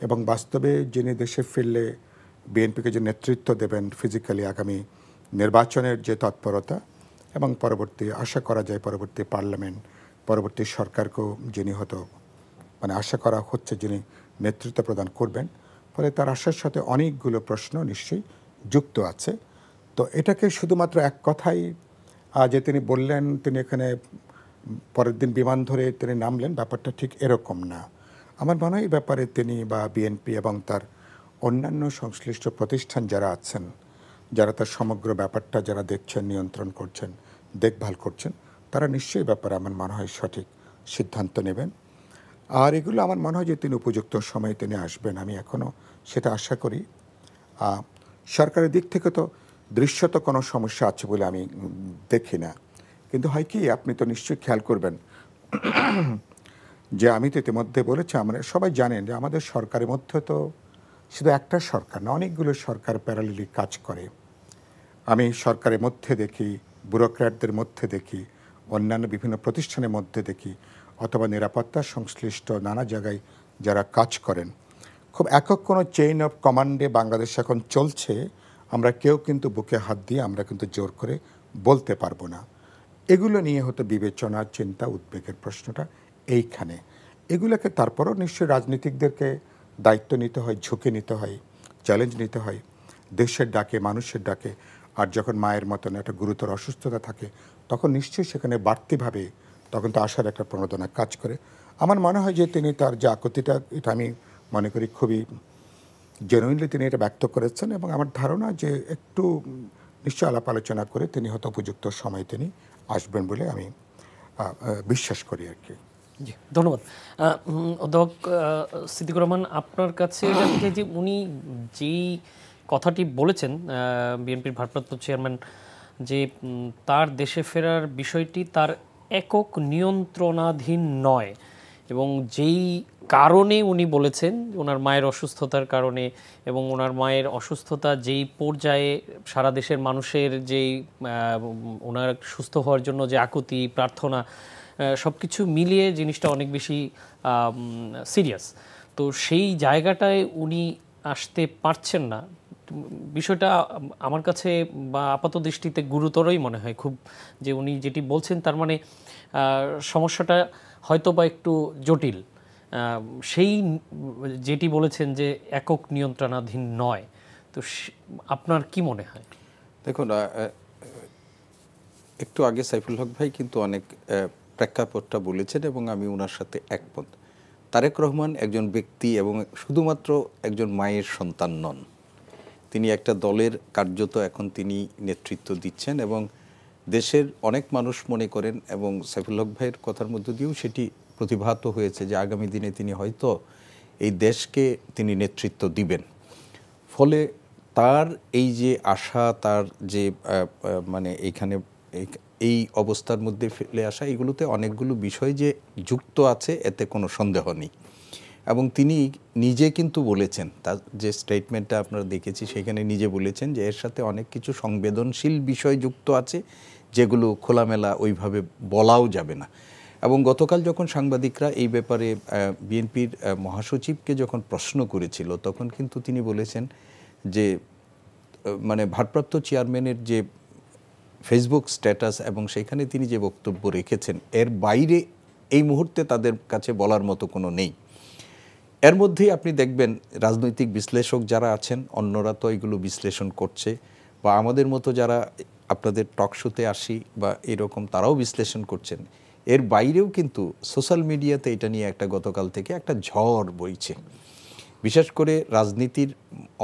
এবং বাস্তবে যিনি দেশে ফিরলে বিএনপিকে যে নেতৃত্ব দেবেন ফিজিক্যালি আগামী নির্বাচনের যে তৎপরতা, এবং পরবর্তী আশা করা যায় পরবর্তী পার্লামেন্ট, পরবর্তী সরকারকেও যিনি হয়তো মানে আশা করা হচ্ছে যিনি নেতৃত্ব প্রদান করবেন, ফলে তার আশার সাথে অনেকগুলো প্রশ্ন নিশ্চয়ই যুক্ত আছে। তো এটাকে শুধুমাত্র এক কথাই যে তিনি বললেন তিনি এখানে পরের দিন বিমান ধরে তিনি নামলেন, ব্যাপারটা ঠিক এরকম না। আমার মনে হয় এই ব্যাপারে তিনি বা বিএনপি এবং তার অন্যান্য সংশ্লিষ্ট প্রতিষ্ঠান যারা আছেন, যারা তার সমগ্র ব্যাপারটা যারা দেখছেন, নিয়ন্ত্রণ করছেন, দেখভাল করছেন, তারা নিশ্চয়ই ব্যাপারে আমার মনে হয় সঠিক সিদ্ধান্ত নেবেন। আর এগুলো আমার মনে হয় যে তিনি উপযুক্ত সময়ে তিনি আসবেন, আমি এখনও সেটা আশা করি। সরকারের দিক থেকে তো দৃশ্যত কোনো সমস্যা আছে বলে আমি দেখি না, কিন্তু হয় কি আপনি তো নিশ্চয়ই খেয়াল করবেন যে আমি তো ইতিমধ্যে বলেছি, আমরা সবাই জানেন যে আমাদের সরকারের মধ্যে তো শুধু একটা সরকার না, অনেকগুলো সরকার প্যারালালি কাজ করে। আমি সরকারের মধ্যে দেখি, ব্যুরোক্র্যাটদের মধ্যে দেখি, অন্যান্য বিভিন্ন প্রতিষ্ঠানের মধ্যে দেখি, অথবা নিরাপত্তা সংশ্লিষ্ট নানা জায়গায় যারা কাজ করেন, খুব একক কোনো চেইন অফ কমান্ডে বাংলাদেশ এখন চলছে আমরা কেউ কিন্তু বুকে হাত দিয়ে আমরা কিন্তু জোর করে বলতে পারবো না। এগুলো নিয়ে হয়তো বিবেচনা, চিন্তা, উদ্বেগের প্রশ্নটা এইখানে। এগুলোকে তারপরও নিশ্চয়ই রাজনীতিকদেরকে দায়িত্ব নিতে হয়, ঝুঁকি নিতে হয়, চ্যালেঞ্জ নিতে হয় দেশের ডাকে, মানুষের ডাকে। আর যখন মায়ের মতন একটা গুরুতর অসুস্থতা থাকে তখন নিশ্চয়ই সেখানে বাড়তিভাবে তখন তো আসার একটা প্রণোদনা কাজ করে। আমার মনে হয় যে তিনি তার যে আকুতিটা, এটা আমি মনে করি খুবই জেনুইনলি তিনি এটা ব্যক্ত করেছেন, এবং আমার ধারণা যে একটু নিশ্চয় আলাপ আলোচনা করে তিনি হয়তো উপযুক্ত সময় তিনি আসবেন বলে আমি বিশ্বাস করি আর কি। জি, ধন্যবাদ। অধ্যাপক সিদ্দিকুর রহমান, আপনার কাছে জানতে যে উনি যেই কথাটি বলেছেন বিএনপির ভারপ্রাপ্ত চেয়ারম্যান, যে তার দেশে ফেরার বিষয়টি তার একক নিয়ন্ত্রণাধীন নয়, এবং যেই কারণে উনি বলেছেন ওনার মায়ের অসুস্থতার কারণে, এবং ওনার মায়ের অসুস্থতা যেই পর্যায়ে সারা দেশের মানুষের যেই ওনার সুস্থ হওয়ার জন্য যে আকুতি, প্রার্থনা, সব কিছু মিলিয়ে জিনিসটা অনেক বেশি সিরিয়াস। তো সেই জায়গাটায় উনি আসতে পারছেন না, বিষয়টা আমার কাছে বা আপাত দৃষ্টিতে গুরুতরই মনে হয় খুব। যে উনি যেটি বলছেন তার মানে সমস্যাটা হয়তো বা একটু জটিল। সেই যেটি বলেছেন যে একক নিয়ন্ত্রণাধীন নয়, তো আপনার কি মনে হয়? দেখুন, একটু আগে সাইফুল হক ভাই কিন্তু অনেক প্রেক্ষাপটটা বলেছেন এবং আমি ওনার সাথে একমত। তারেক রহমান একজন ব্যক্তি এবং শুধুমাত্র একজন মায়ের সন্তান নন, তিনি একটা দলের কার্যত এখন তিনি নেতৃত্ব দিচ্ছেন, এবং দেশের অনেক মানুষ মনে করেন, এবং সাইফুল হক ভাইয়ের কথার মধ্য দিয়েও সেটি প্রতিভাত হয়েছে যে আগামী দিনে তিনি হয়তো এই দেশকে তিনি নেতৃত্ব দিবেন। ফলে তার এই যে আশা, তার যে মানে এইখানে এই অবস্থার মধ্যে ফেলে আসা, এগুলোতে অনেকগুলো বিষয় যে যুক্ত আছে এতে কোনো সন্দেহ নেই। এবং তিনি নিজে কিন্তু বলেছেন, তার যে স্টেটমেন্টটা আপনারা দেখেছি সেখানে নিজে বলেছেন যে এর সাথে অনেক কিছু সংবেদনশীল বিষয় যুক্ত আছে যেগুলো খোলামেলা ওইভাবে বলাও যাবে না। এবং গতকাল যখন সাংবাদিকরা এই ব্যাপারে বিএনপির মহাসচিবকে যখন প্রশ্ন করেছিল তখন কিন্তু তিনি বলেছেন যে মানে ভারপ্রাপ্ত চেয়ারম্যানের যে ফেসবুক স্ট্যাটাস এবং সেখানে তিনি যে বক্তব্য রেখেছেন এর বাইরে এই মুহূর্তে তাদের কাছে বলার মতো কোনো নেই। এর মধ্যেই আপনি দেখবেন রাজনৈতিক বিশ্লেষক যারা আছেন অন্যরা তো এগুলো বিশ্লেষণ করছে, বা আমাদের মতো যারা আপনাদের টক শোতে আসি বা এরকম তারাও বিশ্লেষণ করছেন। এর বাইরেও কিন্তু সোশ্যাল মিডিয়াতে এটা নিয়ে একটা গতকাল থেকে একটা ঝড় বইছে। বিশেষ করে রাজনীতির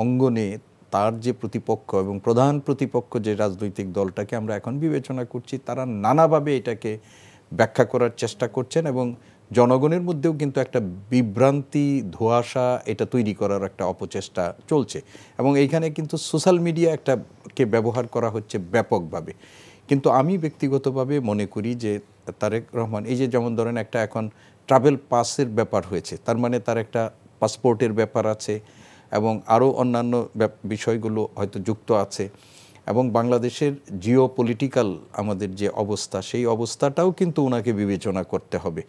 অঙ্গনে তার যে প্রতিপক্ষ এবং প্রধান প্রতিপক্ষ যে রাজনৈতিক দলটাকে আমরা এখন বিবেচনা করছি, তারা নানাভাবে এটাকে ব্যাখ্যা করার চেষ্টা করছেন, এবং জনগণের মধ্যেও কিন্তু একটা বিভ্রান্তি, ধোঁয়াশা এটা তৈরি করার একটা অপচেষ্টা চলছে। এবং এইখানে কিন্তু সোশ্যাল মিডিয়া একটাকে ব্যবহার করা হচ্ছে ব্যাপকভাবে। কিন্তু আমি ব্যক্তিগতভাবে মনে করি যে তারেক রহমান এই যে যেমন ধরেন একটা এখন ট্রাভেল পাসের ব্যাপার হয়েছে, তার মানে তার একটা পাসপোর্টের ব্যাপার আছে এবং আরও অন্যান্য বিষয়গুলো হয়তো যুক্ত আছে, এবং বাংলাদেশের জিও পলিটিক্যাল আমাদের যে অবস্থা, সেই অবস্থাটাও কিন্তু ওনাকে বিবেচনা করতে হবে।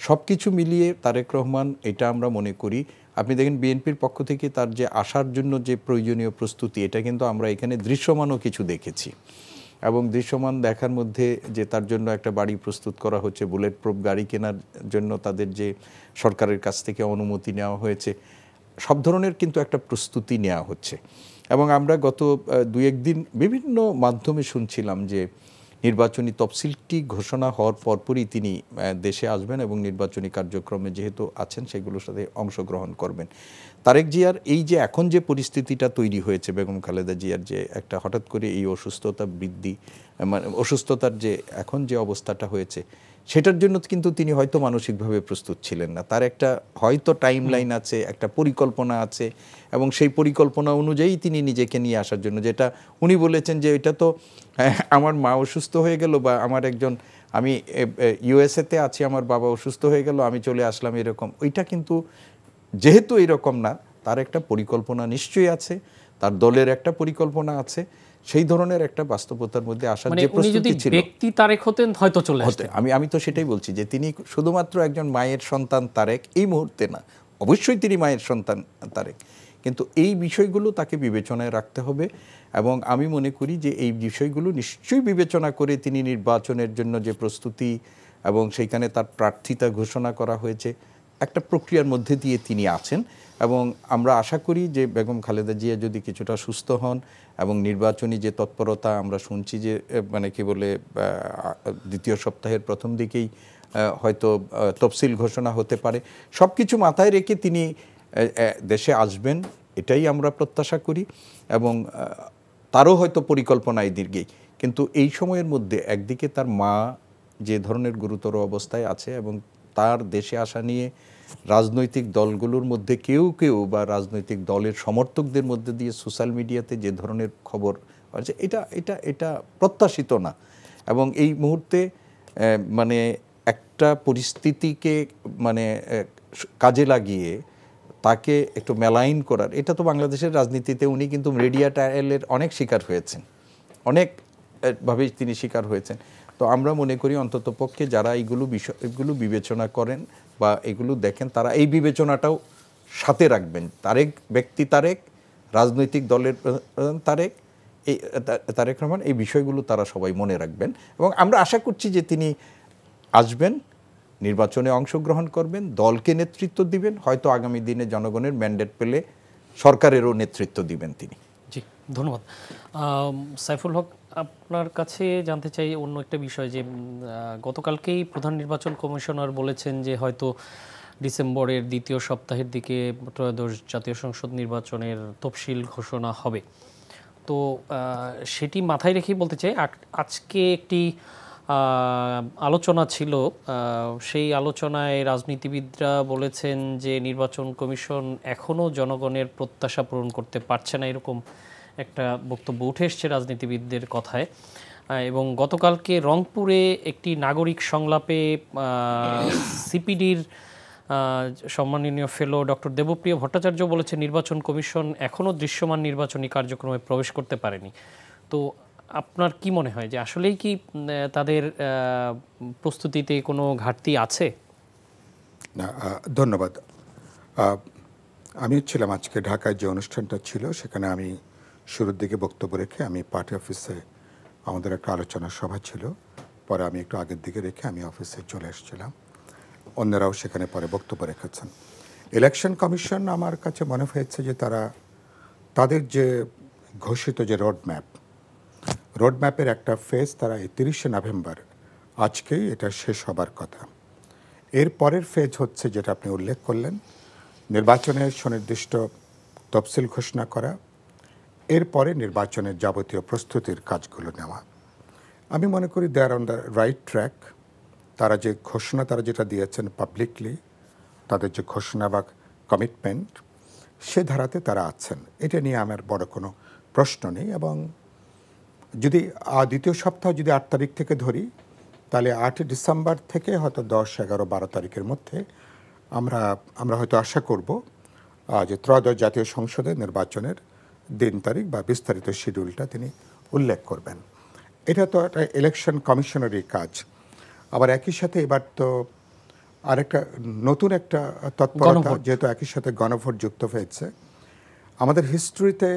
সব কিছু মিলিয়ে তারেক রহমান, এটা আমরা মনে করি, আপনি দেখেন বিএনপির পক্ষ থেকে তার যে আসার জন্য যে প্রয়োজনীয় প্রস্তুতি, এটা কিন্তু আমরা এখানে দৃশ্যমানও কিছু দেখেছি। এবং দৃশ্যমান দেখার মধ্যে যে তার জন্য একটা বাড়ি প্রস্তুত করা হচ্ছে, বুলেট প্রুফ গাড়ি কেনার জন্য তাদের যে সরকারের কাছ থেকে অনুমতি নেওয়া হয়েছে, সব ধরনের কিন্তু একটা প্রস্তুতি নেওয়া হচ্ছে। এবং আমরা গত 2-1 দিন বিভিন্ন মাধ্যমে শুনছিলাম যে নির্বাচনী তফসিলটি ঘোষণা হওয়ার পরপরই তিনি দেশে আসবেন এবং নির্বাচনী কার্যক্রমে যেহেতু আছেন সেগুলোর সাথে অংশগ্রহণ করবেন। তারেক জিয়ার এই যে এখন যে পরিস্থিতিটা তৈরি হয়েছে, বেগম খালেদা জিয়ার যে একটা হঠাৎ করে এই অসুস্থতা বৃদ্ধি, মানে অসুস্থতার যে এখন যে অবস্থাটা হয়েছে, সেটার জন্য কিন্তু তিনি হয়তো মানসিকভাবে প্রস্তুত ছিলেন না। তার একটা হয়তো টাইম লাইন আছে, একটা পরিকল্পনা আছে, এবং সেই পরিকল্পনা অনুযায়ী তিনি নিজেকে নিয়ে আসার জন্য, যেটা উনি বলেছেন যে এটা তো আমার মা অসুস্থ হয়ে গেল, বা আমার আমি ইউএসএতে আছি, আমার বাবা অসুস্থ হয়ে গেল, আমি চলে আসলাম, এরকম। ওইটা কিন্তু যেহেতু এরকম না, তার একটা পরিকল্পনা নিশ্চয়ই আছে, তার দলের একটা পরিকল্পনা আছে, সেই ধরনের একটা বাস্তবতার মধ্যে আসার যে প্রস্তুতি ছিল। ব্যক্তি তারেক হতেন হয়তো চলে আসতেন। আমি তো সেটাই বলছি যে তিনি শুধুমাত্র একজন মায়ের সন্তান তারেক এই মুহূর্তে না, অবশ্যই তিনি মায়ের সন্তান তারেক, কিন্তু এই বিষয়গুলো তাকে বিবেচনায় রাখতে হবে। এবং আমি মনে করি যে এই বিষয়গুলো নিশ্চয়ই বিবেচনা করে তিনি নির্বাচনের জন্য যে প্রস্তুতি এবং সেইখানে তার প্রার্থিতা ঘোষণা করা হয়েছে, একটা প্রক্রিয়ার মধ্যে দিয়ে তিনি আছেন। এবং আমরা আশা করি যে বেগম খালেদা জিয়া যদি কিছুটা সুস্থ হন এবং নির্বাচনী যে তৎপরতা আমরা শুনছি যে মানে কি বলে দ্বিতীয় সপ্তাহের প্রথম দিকেই হয়তো তফসিল ঘোষণা হতে পারে, সব কিছু মাথায় রেখে তিনি দেশে আসবেন, এটাই আমরা প্রত্যাশা করি। এবং তারও হয়তো পরিকল্পনা এই দিকেই, কিন্তু এই সময়ের মধ্যে একদিকে তার মা যে ধরনের গুরুতর অবস্থায় আছে, এবং তার দেশে আসা নিয়ে রাজনৈতিক দলগুলোর মধ্যে কেউ কেউ বা রাজনৈতিক দলের সমর্থকদের মধ্যে দিয়ে সোশ্যাল মিডিয়াতে যে ধরনের খবর আছে, এটা প্রত্যাশিত না। এবং এই মুহূর্তে মানে একটা পরিস্থিতিকে মানে কাজে লাগিয়ে তাকে একটু মেলাইন করার, এটা তো বাংলাদেশের রাজনীতিতে উনি কিন্তু মিডিয়া ট্রায়ালের অনেক শিকার হয়েছেন, অনেকভাবেই তিনি শিকার হয়েছেন। তো আমরা মনে করি অন্ততপক্ষে যারা এগুলো বিবেচনা করেন বা এগুলো দেখেন, তারা এই বিবেচনাটাও সাথে রাখবেন। তারেক রাজনৈতিক দলের তারেক, তারেক রহমান, এই বিষয়গুলো তারা সবাই মনে রাখবেন। এবং আমরা আশা করছি যে তিনি আসবেন, নির্বাচনে অংশগ্রহণ করবেন, দলকে নেতৃত্ব দিবেন, হয়তো আগামী দিনে জনগণের ম্যান্ডেট পেলে সরকারেরও নেতৃত্ব দিবেন তিনি। জি, ধন্যবাদ। সাইফুল হক, আপনার কাছে জানতে চাই অন্য একটা বিষয়, যে গতকালকেই প্রধান নির্বাচন কমিশনার বলেছেন যে হয়তো ডিসেম্বরের দ্বিতীয় সপ্তাহের দিকে ত্রয়োদশ জাতীয় সংসদ নির্বাচনের তফসিল ঘোষণা হবে। তো সেটি মাথায় রেখেই বলতে চাই, আজকে একটি আলোচনা ছিল, সেই আলোচনায় রাজনীতিবিদরা বলেছেন যে নির্বাচন কমিশন এখনও জনগণের প্রত্যাশা পূরণ করতে পারছে না, এরকম একটা বক্তব্য উঠে এসছে রাজনীতিবিদদের কথায়। এবং গতকালকে রংপুরে একটি নাগরিক সংলাপে সিপিডির সম্মাননীয় ফেলো ডক্টর দেবপ্রিয় ভট্টাচার্য বলেছে নির্বাচন কমিশন এখনও দৃশ্যমান নির্বাচনী কার্যক্রমে প্রবেশ করতে পারেনি। তো আপনার কি মনে হয় যে আসলেই কি তাদের প্রস্তুতিতে কোনো ঘাটতি আছে? না, ধন্যবাদ। আমি ছিলাম আজকে ঢাকায় যে অনুষ্ঠানটা ছিল, সেখানে আমি শুরুর দিকে বক্তব্য রেখে আমি পার্টি অফিসে, আমাদের একটা আলোচনা সভা ছিল, পরে আমি একটু আগের দিকে রেখে আমি অফিসে চলে এসেছিলাম। অন্যরাও সেখানে পরে বক্তব্য রেখেছেন। ইলেকশন কমিশন, আমার কাছে মনে হয়েছে যে তাদের যে ঘোষিত যে রোডম্যাপের একটা ফেজ তারা 31শে নভেম্বর, আজকেই এটা শেষ হবার কথা। এর পরের ফেজ হচ্ছে যেটা আপনি উল্লেখ করলেন, নির্বাচনের সুনির্দিষ্ট তফসিল ঘোষণা করা, এরপরে নির্বাচনের যাবতীয় প্রস্তুতির কাজগুলো নেওয়া। আমি মনে করি দে আর অন দ্য রাইট ট্র্যাক। তারা যে ঘোষণা তারা যেটা দিয়েছেন পাবলিকলি, তাদের যে ঘোষণা বা কমিটমেন্ট, সে ধারাতে তারা আছেন, এটা নিয়ে আমার বড় কোনো প্রশ্ন নেই। এবং যদি দ্বিতীয় সপ্তাহ যদি 8 তারিখ থেকে ধরি, তাহলে 8 ডিসেম্বর থেকে হয়তো 10, 11, 12 তারিখের মধ্যে আমরা হয়তো আশা করব যে ত্রয়োদশ জাতীয় সংসদের নির্বাচনের দিন তারিখ বা বিস্তারিত শিডিউলটা তিনি উল্লেখ করবেন। এটা তো একটা ইলেকশন কমিশনেরই কাজ। আবার একই সাথে এবার তো আরেকটা নতুন একটা তৎপরতা, যেহেতু একই সাথে গণভোট যুক্ত হয়েছে। আমাদের হিস্ট্রিতে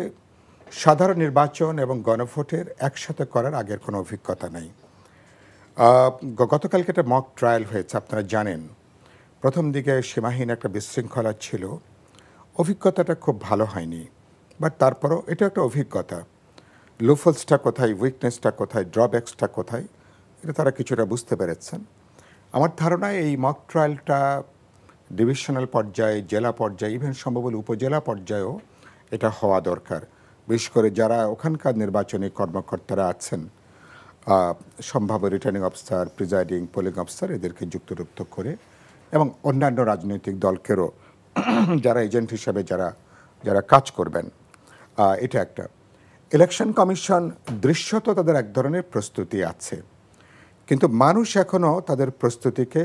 সাধারণ নির্বাচন এবং গণভোটের একসাথে করার আগের কোনো অভিজ্ঞতা নেই। গতকালকে একটা মক ট্রায়াল হয়েছে, আপনারা জানেন। প্রথম দিকে সীমাহীন একটা বিশৃঙ্খলা ছিল, অভিজ্ঞতাটা খুব ভালো হয়নি, বাট তারপরও এটা একটা অভিজ্ঞতা। লুফলসটা কোথায়, উইকনেসটা কোথায়, ড্রব্যাক্সটা কোথায়, এটা তারা কিছুটা বুঝতে পেরেছেন। আমার ধারণা এই মক ট্রায়ালটা ডিভিশনাল পর্যায়ে, জেলা পর্যায়ে, ইভেন সম্ভবত উপজেলা পর্যায়েও এটা হওয়া দরকার। বিশেষ করে যারা ওখানকার নির্বাচনী কর্মকর্তারা আছেন, সম্ভাব্য returning officer, presiding, polling officer, এদেরকে যুক্তযুক্ত করে, এবং অন্যান্য রাজনৈতিক দলকেরও যারা এজেন্ট হিসাবে যারা কাজ করবেন, এটা একটা। ইলেকশন কমিশন দৃশ্যত তাদের এক ধরনের প্রস্তুতি আছে, কিন্তু মানুষ এখনও তাদের প্রস্তুতিকে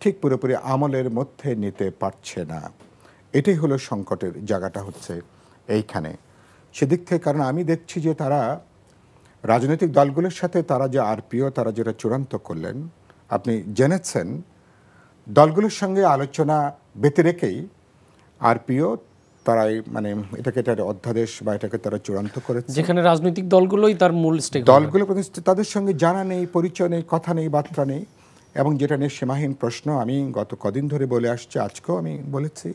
ঠিক পুরোপুরি আমলের মধ্যে নিতে পারছে না। এটাই হলো সংকটের জায়গাটা, হচ্ছে এইখানে। সেদিক থেকে, কারণ আমি দেখছি যে তারা রাজনৈতিক দলগুলোর সাথে তারা যে আরপিও তারা যেটা চূড়ান্ত করলেন, আপনি জেনেছেন, দলগুলোর সঙ্গে আলোচনা বেঁধে রেখেই আরপিও তারাই মানে এটাকে একটা অধ্যাদেশ বা এটাকে তারা চূড়ান্ত করেছে, যেখানে রাজনৈতিক দলগুলোই তার মূল স্টেক, দলগুলো তাদের সঙ্গে জানা নেই, পরিচয় নেই, কথা নেই, বার্তা নেই। এবং যেটা নিয়ে সীমাহীন প্রশ্ন, আমি গত কদিন ধরে বলে আসছি, আজকেও আমি বলেছি,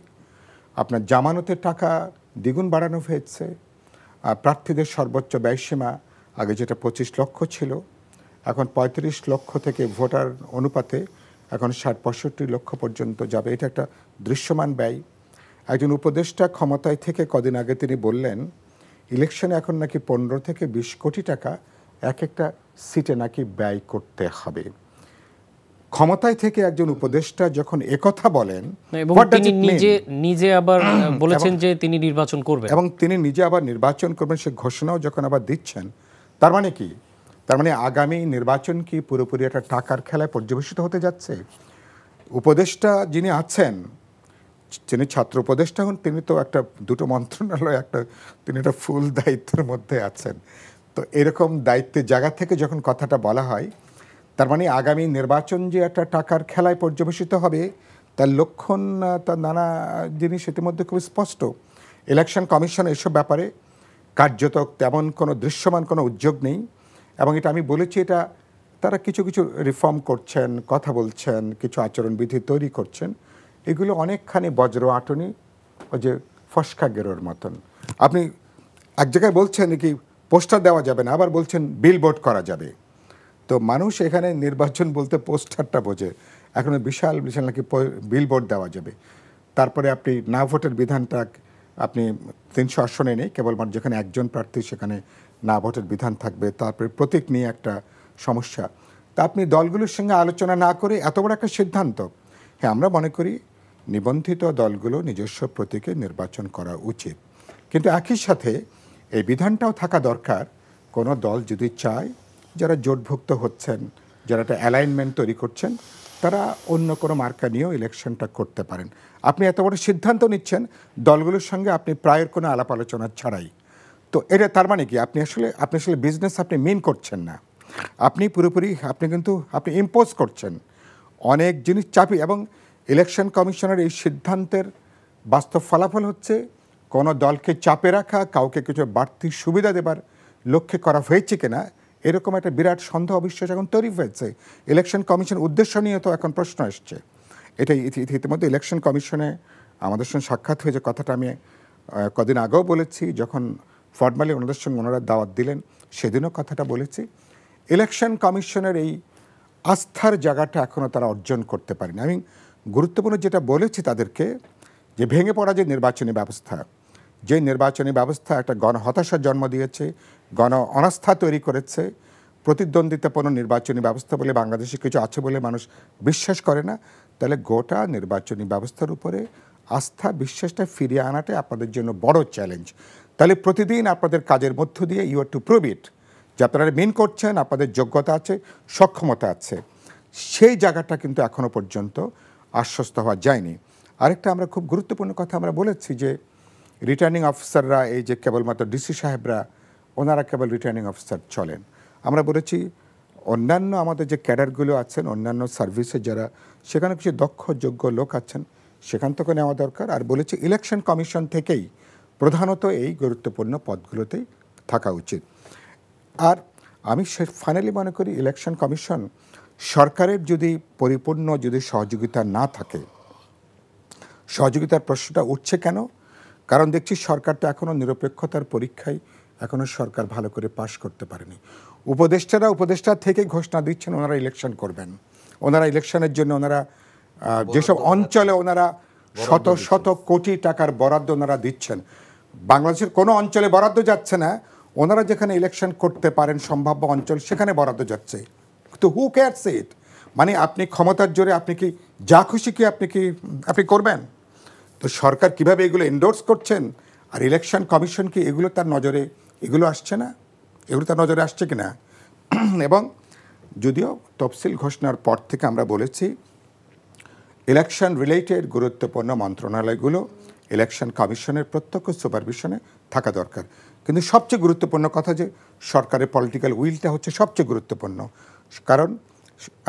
আপনার জামানতের টাকা দ্বিগুণ বাড়ানো হয়েছে। প্রার্থীদের সর্বোচ্চ ব্যয়সীমা আগে যেটা 25 লক্ষ ছিল, এখন 35 লক্ষ থেকে ভোটার অনুপাতে এখন 60-65 লক্ষ পর্যন্ত যাবে। এটা একটা দৃশ্যমান ব্যয়। একজন উপদেষ্টা ক্ষমতায় থেকে কদিন আগে তিনি বললেন, ইলেকশনে এখন নাকি 15 থেকে 20 কোটি টাকা এক একটা সিটে নাকি ব্যয় করতে হবে। ক্ষমতায় থেকে একজন উপদেষ্টা যখন একথা বলেন, এবং তিনি নিজে আবার বলেছেন যে তিনি নির্বাচন করবেন, এবং তিনি নিজে আবার নির্বাচন করবেন, সে ঘোষণাও যখন আবার দিচ্ছেন, তার মানে কি? তার মানে আগামী নির্বাচন কি পুরোপুরি একটা টাকার খেলায় পর্যবেসিত হতে যাচ্ছে? উপদেষ্টা যিনি আছেন, যিনি ছাত্র উপদেষ্টা হন, তিনি তো একটা দুটো মন্ত্রণালয়, তিনি একটা ফুল দায়িত্বের মধ্যে আছেন। তো এরকম দায়িত্বের জায়গা থেকে যখন কথাটা বলা হয়, তার মানে আগামী নির্বাচন যে একটা টাকার খেলায় পর্যবেসিত হবে, তার লক্ষণ, তার নানা জিনিস ইতিমধ্যে খুব স্পষ্ট। ইলেকশন কমিশন এসব ব্যাপারে কার্যত তেমন কোনো দৃশ্যমান কোনো উদ্যোগ নেই। এবং এটা আমি বলেছি, এটা তারা কিছু কিছু রিফর্ম করছেন, কথা বলছেন, কিছু আচরণবিধি তৈরি করছেন, এগুলো অনেকখানি বজ্র আটনি, ওই যে ফসকা গেরোর মতন। আপনি এক জায়গায় বলছেন কি পোস্টার দেওয়া যাবে না, আবার বলছেন বিলবোর্ড করা যাবে। তো মানুষ এখানে নির্বাচন বলতে পোস্টারটা বোঝে, এখন বিশাল বিশাল নাকি বিলবোর্ড দেওয়া যাবে। তারপরে আপনি না ভোটের বিধানটা আপনি 300 আসনে নেই, কেবলমাত্র যেখানে একজন প্রার্থী সেখানে না ভোটের বিধান থাকবে। তারপরে প্রতীক নিয়ে একটা সমস্যা। তা আপনি দলগুলোর সঙ্গে আলোচনা না করে এত বড় একটা সিদ্ধান্ত। হ্যাঁ, আমরা মনে করি নিবন্ধিত দলগুলো নিজস্ব প্রতীকে নির্বাচন করা উচিত, কিন্তু একই সাথে এই বিধানটাও থাকা দরকার, কোনো দল যদি চায়, যারা জোটভুক্ত হচ্ছেন, যারা একটা অ্যালাইনমেন্ট তৈরি করছেন, তারা অন্য কোনো মার্কা নিয়েও ইলেকশনটা করতে পারেন। আপনি এত বড় সিদ্ধান্ত নিচ্ছেন দলগুলোর সঙ্গে আপনি প্রায়ের কোনো আলাপ আলোচনা ছাড়াই। তো এটা তার মানে কি? আপনি আসলে বিজনেস আপনি মিন করছেন না, আপনি পুরোপুরি আপনি ইম্পোজ করছেন অনেক জিনিস চাপি। এবং ইলেকশন কমিশনের এই সিদ্ধান্তের বাস্তব ফলাফল হচ্ছে, কোনো দলকে চাপে রাখা, কাউকে কিছু বাড়তি সুবিধা দেবার লক্ষ্যে করা হয়েছে কিনা, এরকম একটা বিরাট সন্দেহ অবিশ্বাস এখন তৈরি হয়েছে। ইলেকশন কমিশন উদ্দেশ্য নিয়ে তো এখন প্রশ্ন এসছে। এটাই ইতিমধ্যে ইলেকশন কমিশনে আমাদের সঙ্গে সাক্ষাৎ হয়েছে, কথাটা আমি কদিন আগেও বলেছি, যখন ফর্মালি ওনাদের সঙ্গে ওনারা দাওয়াত দিলেন সেদিনও কথাটা বলেছি। ইলেকশন কমিশনের এই আস্থার জায়গাটা এখনও তারা অর্জন করতে পারেনি। আমি গুরুত্বপূর্ণ যেটা বলেছি তাদেরকে, যে ভেঙে পড়া যে নির্বাচনী ব্যবস্থা একটা গণহতাশার জন্ম দিয়েছে, গণ অনাস্থা তৈরি করেছে। প্রতিদ্বন্দ্বিতাপূর্ণ নির্বাচনী ব্যবস্থা বলে বাংলাদেশে কিছু আছে বলে মানুষ বিশ্বাস করে না। তাহলে গোটা নির্বাচনী ব্যবস্থার উপরে আস্থা, বিশ্বাসটা ফিরিয়ে আনাটাই আপনাদের জন্য বড় চ্যালেঞ্জ। তাহলে প্রতিদিন আপনাদের কাজের মধ্য দিয়ে you are to prove it, যে আপনারা মিন করছেন, আপনাদের যোগ্যতা আছে, সক্ষমতা আছে। সেই জায়গাটা কিন্তু এখনও পর্যন্ত আশ্বস্ত হওয়া যায়নি। আরেকটা আমরা খুব গুরুত্বপূর্ণ কথা আমরা বলেছি, যে রিটার্নিং অফিসাররা, এই যে কেবলমাত্র ডিসি সাহেবরা ওনারা কেবল রিটার্নিং অফিসার চলেন। আমরা বলেছি অন্যান্য আমাদের যে ক্যাডারগুলো আছেন, অন্যান্য সার্ভিসে যারা, সেখানে কিছু দক্ষ যোগ্য লোক আছেন, সেখান থেকে নেওয়া দরকার। আর বলেছি ইলেকশন কমিশন থেকেই প্রধানত এই গুরুত্বপূর্ণ পদগুলোতেই থাকা উচিত। আর আমি ফাইনালি মনে করি ইলেকশন কমিশন সরকারের যদি পরিপূর্ণ যদি সহযোগিতা না থাকে, সহযোগিতার প্রশ্নটা উঠছে কেন? কারণ দেখছি সরকার তো এখনও নিরপেক্ষতার পরীক্ষায় এখনও সরকার ভালো করে পাশ করতে পারেনি। উপদেষ্টা থেকে ঘোষণা দিচ্ছেন ওনারা ইলেকশন করবেন, ওনারা ইলেকশনের জন্য ওনারা যেসব অঞ্চলে ওনারা শত শত কোটি টাকার বরাদ্দ ওনারা দিচ্ছেন, বাংলাদেশের কোনো অঞ্চলে বরাদ্দ যাচ্ছে না, ওনারা যেখানে ইলেকশন করতে পারেন সম্ভাব্য অঞ্চল সেখানে বরাদ্দ যাচ্ছে। তো হু কেয়ারস ইট? মানে আপনি ক্ষমতার জোরে আপনি কি যা খুশি কি আপনি করবেন? তো সরকার কিভাবে এগুলো এন্ডোর্স করছেন, আর ইলেকশন কমিশন কি এগুলো তার নজরে এগুলো আসছে না, এগুলো তার নজরে আসছে কি না? এবং যদিও তফসিল ঘোষণার পর থেকে আমরা বলেছি ইলেকশন রিলেটেড গুরুত্বপূর্ণ মন্ত্রণালয়গুলো ইলেকশন কমিশনের প্রত্যক্ষ সুপারভিশনে থাকা দরকার। কিন্তু সবচেয়ে গুরুত্বপূর্ণ কথা যে সরকারের পলিটিক্যাল উইলটা হচ্ছে সবচেয়ে গুরুত্বপূর্ণ। কারণ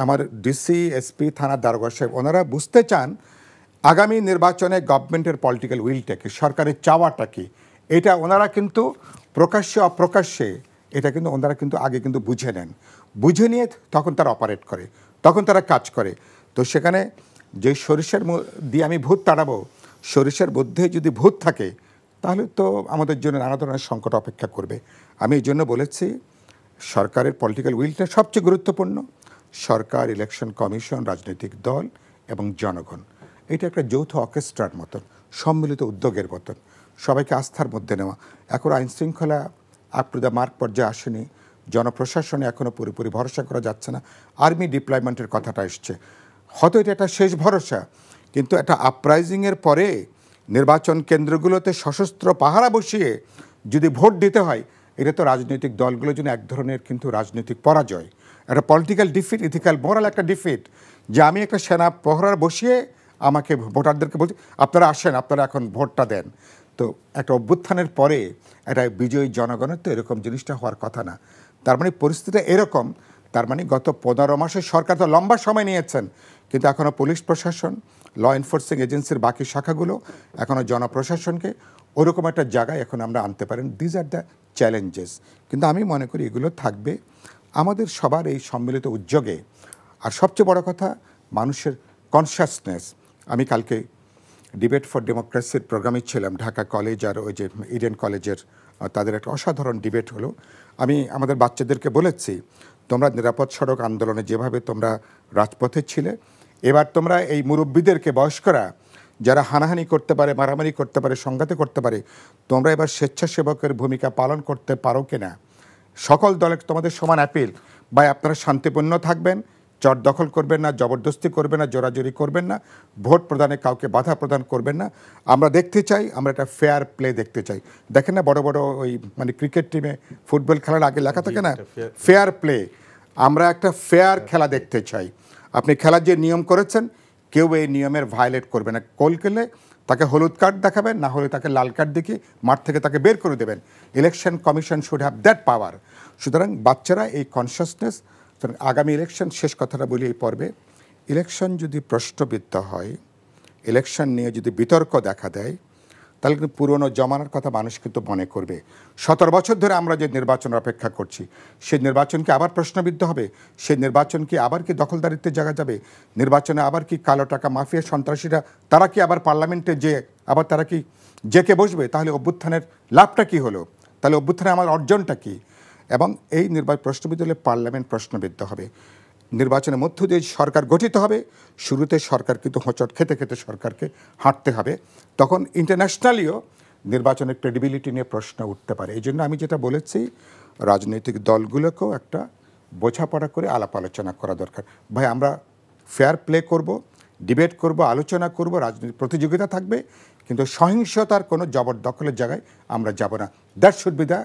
আমার ডিসি, এসপি, থানার দারোগা সাহেব ওনারা বুঝতে চান আগামী নির্বাচনে গভর্নমেন্টের পলিটিক্যাল উইলটা কি, সরকারের চাওয়াটা কি। এটা ওনারা কিন্তু প্রকাশ্যে অপ্রকাশ্যে এটা কিন্তু ওনারা কিন্তু আগে কিন্তু বুঝে নেন, বুঝে নিয়ে তখন তারা অপারেট করে, তখন তারা কাজ করে। তো সেখানে যে সরিষার দিয়ে আমি ভূত তাড়াবো, সরিষার মধ্যে যদি ভূত থাকে তাহলে তো আমাদের জন্য নানা ধরনের সংকট অপেক্ষা করবে। আমি এই জন্য বলেছি সরকারের পলিটিক্যাল উইলটা সবচেয়ে গুরুত্বপূর্ণ। সরকার, ইলেকশন কমিশন, রাজনৈতিক দল এবং জনগণ, এটা একটা যৌথ অর্কেস্ট্রার মতন, সম্মিলিত উদ্যোগের মতন, সবাইকে আস্থার মধ্যে নেওয়া। এখন আইনশৃঙ্খলা আপ টু দ্য মার্ক পর্যায়ে আসেনি, জনপ্রশাসনে এখনও পুরোপুরি ভরসা করা যাচ্ছে না, আর্মি ডিপ্লয়মেন্টের কথাটা এসছে, হয়তো এটা একটা শেষ ভরসা। কিন্তু একটা আপরাইজিংয়ের পরে নির্বাচন কেন্দ্রগুলোতে সশস্ত্র পাহারা বসিয়ে যদি ভোট দিতে হয়, এটা তো রাজনৈতিক দলগুলোর জন্য এক ধরনের কিন্তু রাজনৈতিক পরাজয়, একটা পলিটিক্যাল ডিফিট, ইথিক্যাল মোরাল একটা ডিফিট, যে আমি একটা সেনা প্রহরার বসিয়ে আমাকে ভোটারদেরকে বলছি আপনারা আসেন, আপনারা এখন ভোটটা দেন। তো একটা অভ্যুত্থানের পরে একটা বিজয়ী জনগণের তো এরকম জিনিসটা হওয়ার কথা না। তার মানে পরিস্থিতিটা এরকম। তার মানে গত 15 মাসে সরকার তো লম্বা সময় নিয়েছেন, কিন্তু এখনও পুলিশ প্রশাসন, ল এনফোর্সিং এজেন্সির বাকি শাখাগুলো এখনও জনপ্রশাসনকে ওরকম একটা জায়গায় এখন আমরা আনতে পারেন। These are the challenges. কিন্তু আমি মনে করি এগুলো থাকবে আমাদের সবার এই সম্মিলিত উদ্যোগে। আর সবচেয়ে বড় কথা মানুষের কনসাসনেস। আমি কালকে ডিবেট ফর ডেমোক্রেসির প্রোগ্রামে ছিলাম ঢাকা কলেজ আর ওই যে ইডেন কলেজের, তাদের একটা অসাধারণ ডিবেট হলো। আমি আমাদের বাচ্চাদেরকে বলেছি তোমরা নিরাপদ সড়ক আন্দোলনে যেভাবে তোমরা রাজপথে ছিলে, এবার তোমরা এই মুরব্বীদেরকে, বয়স্করা যারা হানাহানি করতে পারে, মারামারি করতে পারে, সংঘাতে করতে পারে, তোমরা এবার স্বেচ্ছাসেবকের ভূমিকা পালন করতে পারো কিনা। সকল দলের তোমাদের সমান অ্যাপিল, বা আপনারা শান্তিপূর্ণ থাকবেন, চট দখল করবেন না, জবরদস্তি করবেন না, জোরাজোরি করবেন না, ভোট প্রদানে কাউকে বাধা প্রদান করবেন না। আমরা দেখতে চাই, আমরা একটা ফেয়ার প্লে দেখতে চাই। দেখেন না বড় বড় ওই মানে ক্রিকেট টিমে ফুটবল খেলার আগে লেখা থাকে না ফেয়ার প্লে। আমরা একটা ফেয়ার খেলা দেখতে চাই। আপনি খেলার যে নিয়ম করেছেন কেউ এই নিয়মের ভায়োলেট করবে না। গোল খেলে তাকে হলুদ কার্ড দেখাবেন, না হলে তাকে লাল কার্ড দেখিয়ে মাঠ থেকে তাকে বের করে দেবেন। Election commission should have that পাওয়ার। সুতরাং বাচ্চারা এই কনসাসনেস, আগামী ইলেকশন, শেষ কথাটা বলি এই পর্বে, ইলেকশন যদি প্রশ্নবিদ্ধ হয়, ইলেকশন নিয়ে যদি বিতর্ক দেখা দেয়, তাহলে কিন্তু পুরনো জমানার কথা মানুষ কিন্তু মনে করবে। 17 বছর ধরে আমরা যে নির্বাচনের অপেক্ষা করছি, সেই নির্বাচন কি আবার প্রশ্নবিদ্ধ হবে? সেই নির্বাচন কি আবার কি দখলদারিত্বের জায়গা যাবে? নির্বাচনে আবার কি কালো টাকা মাফিয়া সন্ত্রাসীরা তারা কি আবার পার্লামেন্টে যে আবার তারা কি জেকে বসবে? তাহলে অভ্যুত্থানের লাভটা কি হলো? তাহলে অভ্যুত্থানে আমার অর্জনটা কি? এবং এই প্রশ্নবিদ্ধ হলে পার্লামেন্ট প্রশ্নবিদ্ধ হবে। নির্বাচনের মধ্য দিয়ে সরকার গঠিত হবে, শুরুতে সরকার কিন্তু হোঁচট খেতে খেতে সরকারকে হাঁটতে হবে, তখন ইন্টারন্যাশনালিও নির্বাচনের ক্রেডিবিলিটি নিয়ে প্রশ্ন উঠতে পারে। এই জন্য আমি যেটা বলেছি, রাজনৈতিক দলগুলোকেও একটা বোঝাপড়া করে আলাপ আলোচনা করা দরকার। ভাই আমরা ফেয়ার প্লে করব, ডিবেট করব, আলোচনা করব, রাজনৈতিক প্রতিযোগিতা থাকবে, কিন্তু সহিংসতার কোনো জবরদখলের জায়গায় আমরা যাব না। That should be the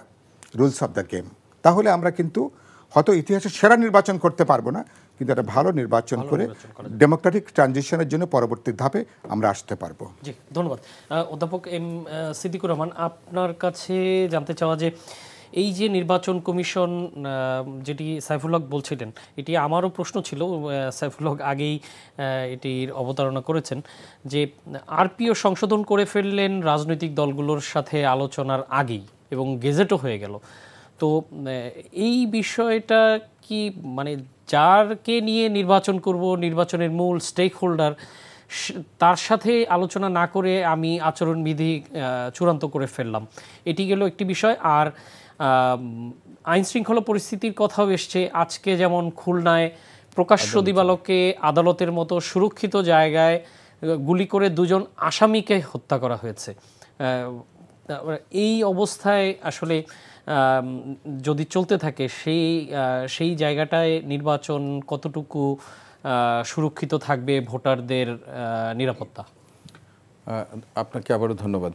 rules of the game. তাহলে আমরা কিন্তু হয়তো ইতিহাসের সেরা নির্বাচন করতে পারবো না, কিন্তু একটা ভালো নির্বাচন করে ডেমোক্রেটিক ট্রানজিশনের জন্য পরবর্তী ধাপে আমরা আসতে পারবো। জি, ধন্যবাদ। অধ্যাপক এম সিদ্দিকুর রহমান, আপনার কাছে জানতে চাওয়া যে এই যে নির্বাচন কমিশন যেটি সাইফুল হক বলছিলেন, এটি আমারও প্রশ্ন ছিল, সাইফুল হক আগেই এটির অবতারণা করেছেন, যে আরপিও সংশোধন করে ফেললেন রাজনৈতিক দলগুলোর সাথে আলোচনার আগেই এবং গেজেটও হয়ে গেল। তো এই বিষয়টা কি মানে যারকে নিয়ে নির্বাচন করব, নির্বাচনের মূল স্টেক হোল্ডার, তার সাথে আলোচনা না করে আমি আচরণবিধি চূড়ান্ত করে ফেললাম, এটি গেল একটি বিষয়। আর আইন শৃঙ্খলা পরিস্থিতির কথাও এসছে। আজকে যেমন খুলনায় প্রকাশ্য দিবালোকে আদালতের মতো সুরক্ষিত জায়গায় গুলি করে 2 জন আসামিকে হত্যা করা হয়েছে। এই অবস্থায় আসলে যদি চলতে থাকে সেই জায়গাটায় নির্বাচন কতটুকু সুরক্ষিত থাকবে, ভোটারদের নিরাপত্তা? আপনাকে আবারও ধন্যবাদ।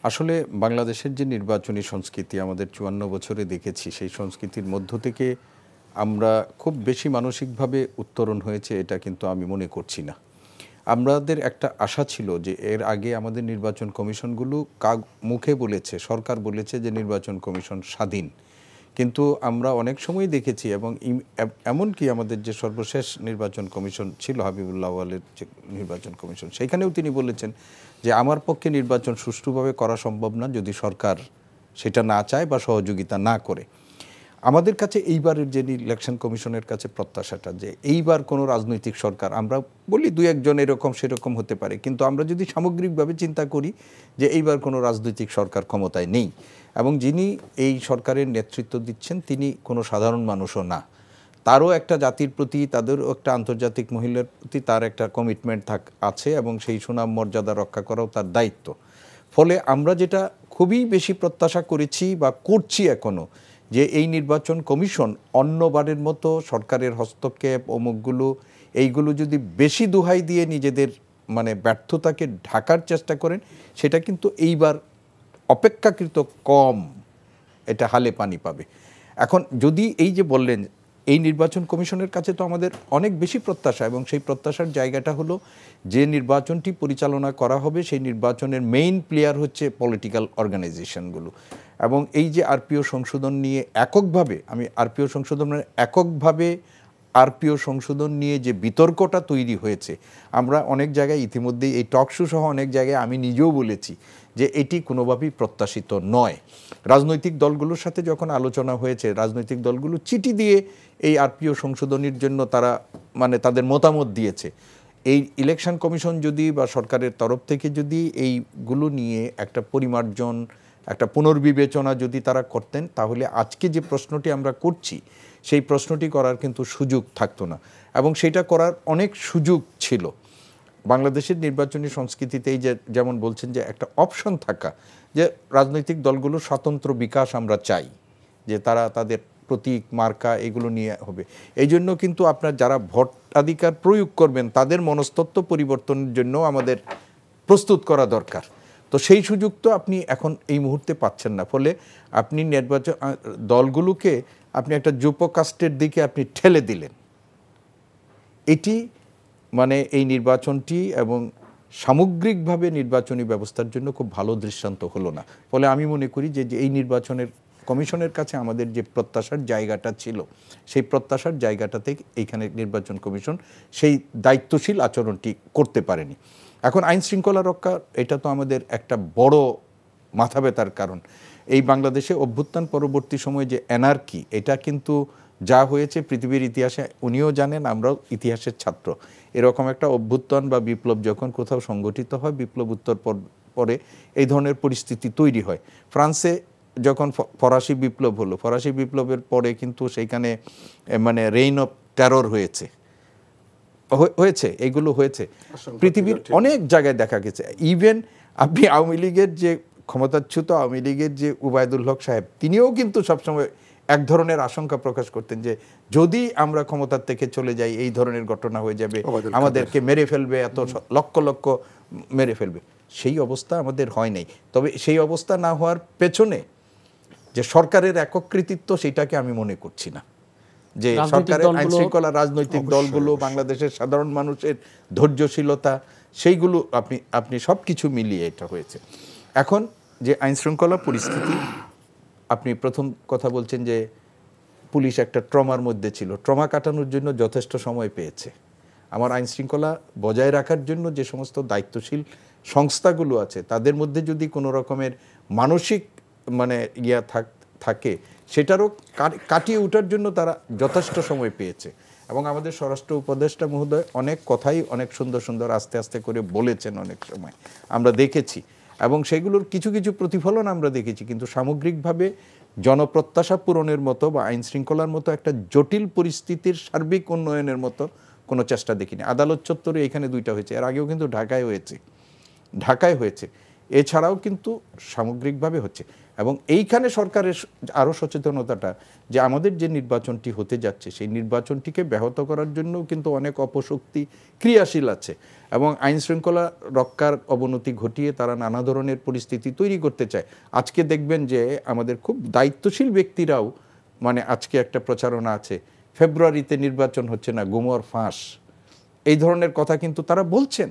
আসলে বাংলাদেশের যে নির্বাচনী সংস্কৃতি আমাদের 54 বছরে দেখেছি, সেই সংস্কৃতির মধ্য থেকে আমরা খুব বেশি মানসিকভাবে উত্তরণ হয়েছে এটা কিন্তু আমি মনে করছি না। আমাদের একটা আশা ছিল যে এর আগে আমাদের নির্বাচন কমিশনগুলো মুখে বলেছে, সরকার বলেছে যে নির্বাচন কমিশন স্বাধীন, কিন্তু আমরা অনেক সময় দেখেছি এবং এমনকি আমাদের যে সর্বশেষ নির্বাচন কমিশন ছিল হাবিবুল্লাহ আওয়ালের যে নির্বাচন কমিশন, সেখানেও তিনি বলেছেন যে আমার পক্ষে নির্বাচন সুষ্ঠুভাবে করা সম্ভব না যদি সরকার সেটা না চায় বা সহযোগিতা না করে। আমাদের কাছে এইবারের যে ইলেকশন কমিশনের কাছে প্রত্যাশাটা যে এইবার কোনো রাজনৈতিক সরকার, আমরা বলি 2-1 জন এরকম সেরকম হতে পারে, কিন্তু আমরা যদি সামগ্রিকভাবে চিন্তা করি যে এইবার কোনো রাজনৈতিক সরকার ক্ষমতায় নেই এবং যিনি এই সরকারের নেতৃত্ব দিচ্ছেন তিনি কোনো সাধারণ মানুষও না, তারও একটা জাতির প্রতি, তাদেরও একটা আন্তর্জাতিক মহিলার প্রতি তার একটা কমিটমেন্ট আছে এবং সেই সুনাম মর্যাদা রক্ষা করাও তার দায়িত্ব। ফলে আমরা যেটা খুবই বেশি প্রত্যাশা করেছি বা করছি এখনও, যে এই নির্বাচন কমিশন অন্যবারের মতো সরকারের হস্তক্ষেপ অমুকগুলো এইগুলো যদি বেশি দোহাই দিয়ে নিজেদের মানে ব্যর্থতাকে ঢাকার চেষ্টা করেন, সেটা কিন্তু এইবার অপেক্ষাকৃত কম এটা হালে পানি পাবে। এখন যদি এই যে বললেন এই নির্বাচন কমিশনের কাছে তো আমাদের অনেক বেশি প্রত্যাশা, এবং সেই প্রত্যাশার জায়গাটা হলো যে নির্বাচনটি পরিচালনা করা হবে সেই নির্বাচনের মেইন প্লেয়ার হচ্ছে পলিটিক্যাল অর্গানাইজেশনগুলো। এবং এই যে আরপিও সংশোধন নিয়ে এককভাবে, আমি আরপিও সংশোধন নিয়ে যে বিতর্কটা তৈরি হয়েছে, আমরা অনেক জায়গায় ইতিমধ্যেই এই টক শো সহ অনেক জায়গায় আমি নিজেও বলেছি যে এটি কোনোভাবেই প্রত্যাশিত নয়। রাজনৈতিক দলগুলোর সাথে যখন আলোচনা হয়েছে, রাজনৈতিক দলগুলো চিঠি দিয়ে এই আরপিও সংশোধনের জন্য তারা মানে তাদের মতামত দিয়েছে। এই ইলেকশন কমিশন যদি বা সরকারের তরফ থেকে যদি এইগুলো নিয়ে একটা পরিমার্জন, একটা পুনর্বিবেচনা যদি তারা করতেন, তাহলে আজকে যে প্রশ্নটি আমরা করছি সেই প্রশ্নটি করার কিন্তু সুযোগ থাকতো না, এবং সেটা করার অনেক সুযোগ ছিল। বাংলাদেশের নির্বাচনী সংস্কৃতিতে এই যে যেমন বলছেন যে একটা অপশন থাকা, যে রাজনৈতিক দলগুলোর স্বতন্ত্র বিকাশ আমরা চাই, যে তারা তাদের প্রতীক মার্কা এগুলো নিয়ে হবে। এই জন্য কিন্তু আপনার যারা ভোটাধিকার প্রয়োগ করবেন তাদের মনস্তত্ত্ব পরিবর্তনের জন্য আমাদের প্রস্তুত করা দরকার। তো সেই সুযোগ তো আপনি এখন এই মুহূর্তে পাচ্ছেন না। ফলে আপনি নির্বাচন দলগুলোকে আপনি একটা যুপকাস্টের দিকে আপনি ঠেলে দিলেন। এটি মানে এই নির্বাচনটি এবং সামগ্রিকভাবে নির্বাচনী ব্যবস্থার জন্য খুব ভালো দৃষ্টান্ত হলো না। ফলে আমি মনে করি যে এই নির্বাচনের কমিশনের কাছে আমাদের যে প্রত্যাশার জায়গাটা ছিল, সেই প্রত্যাশার জায়গাটাতে এইখানে নির্বাচন কমিশন সেই দায়িত্বশীল আচরণটি করতে পারেনি। এখন আইন শৃঙ্খলা রক্ষা, এটা তো আমাদের একটা বড় মাথা ব্যথার কারণ। এই বাংলাদেশে অভ্যুত্থান পরবর্তী সময়ে যে অ্যানার্কি, এটা কিন্তু যা হয়েছে পৃথিবীর ইতিহাসে উনিও জানেন, আমরাও ইতিহাসের ছাত্র। এরকম একটা অভ্যুত্থান বা বিপ্লব যখন কোথাও সংগঠিত হয়, বিপ্লব উত্তর পরে এই ধরনের পরিস্থিতি তৈরি হয়। ফ্রান্সে যখন ফরাসি বিপ্লব হলো, ফরাসি বিপ্লবের পরে কিন্তু সেইখানে মানে রেইন অফ টেরর হয়েছে, এইগুলো হয়েছে পৃথিবীর অনেক জায়গায় দেখা গেছে। ইভেন আপনি আওয়ামী লীগের যে ক্ষমতাচ্যুত আওয়ামী লীগের যে উবায়দুল হক সাহেব, তিনিও কিন্তু সবসময় এক ধরনের আশঙ্কা প্রকাশ করতেন যে যদি আমরা ক্ষমতার থেকে চলে যাই এই ধরনের ঘটনা হয়ে যাবে, আমাদেরকে মেরে ফেলবে, এত লক্ষ লক্ষ মেরে ফেলবে। সেই অবস্থা আমাদের হয় নাই। তবে সেই অবস্থা না হওয়ার পেছনে যে সরকারের একক কৃতিত্ব, সেটাকে আমি মনে করছি না। যে সরকারের আইন শৃঙ্খলা, রাজনৈতিক দলগুলো, বাংলাদেশের সাধারণ মানুষের ধৈর্যশীলতা, সেইগুলো আপনি সব কিছু মিলিয়ে এটা হয়েছে। এখন যে আইন শৃঙ্খলা পরিস্থিতি আপনি প্রথম কথা বলছেন যে পুলিশ একটা ট্রমার মধ্যে ছিল, ট্রমা কাটানোর জন্য যথেষ্ট সময় পেয়েছে। আমার আইন শৃঙ্খলা বজায় রাখার জন্য যে সমস্ত দায়িত্বশীল সংস্থাগুলো আছে তাদের মধ্যে যদি কোনো রকমের মানসিক মানে থাকে সেটারও কাটিয়ে ওঠার জন্য তারা যথেষ্ট সময় পেয়েছে। এবং আমাদের স্বরাষ্ট্র উপদেষ্টা মহোদয় অনেক কথাই অনেক সুন্দর সুন্দর আস্তে আস্তে করে বলেছেন, অনেক সময় আমরা দেখেছি এবং সেগুলোর কিছু কিছু প্রতিফলন আমরা দেখেছি। কিন্তু সামগ্রিকভাবে জনপ্রত্যাশা পূরণের মতো বা আইন শৃঙ্খলার মতো একটা জটিল পরিস্থিতির সার্বিক উন্নয়নের মতো কোনো চেষ্টা দেখিনি। আদালত চত্বরে এখানে 2টা হয়েছে, এর আগেও কিন্তু ঢাকায় হয়েছে, এছাড়াও কিন্তু সামগ্রিকভাবে হচ্ছে। এবং এইখানে সরকারের আরও সচেতনতাটা যে আমাদের যে নির্বাচনটি হতে যাচ্ছে সেই নির্বাচনটিকে ব্যাহত করার জন্য কিন্তু অনেক অপশক্তি ক্রিয়াশীল আছে এবং আইন শৃঙ্খলা রক্ষার অবনতি ঘটিয়ে তারা নানা ধরনের পরিস্থিতি তৈরি করতে চায়। আজকে দেখবেন যে আমাদের খুব দায়িত্বশীল ব্যক্তিরাও মানে আজকে একটা প্রচারণা আছে, ফেব্রুয়ারিতে নির্বাচন হচ্ছে না, গুমর ফাঁস, এই ধরনের কথা কিন্তু তারা বলছেন।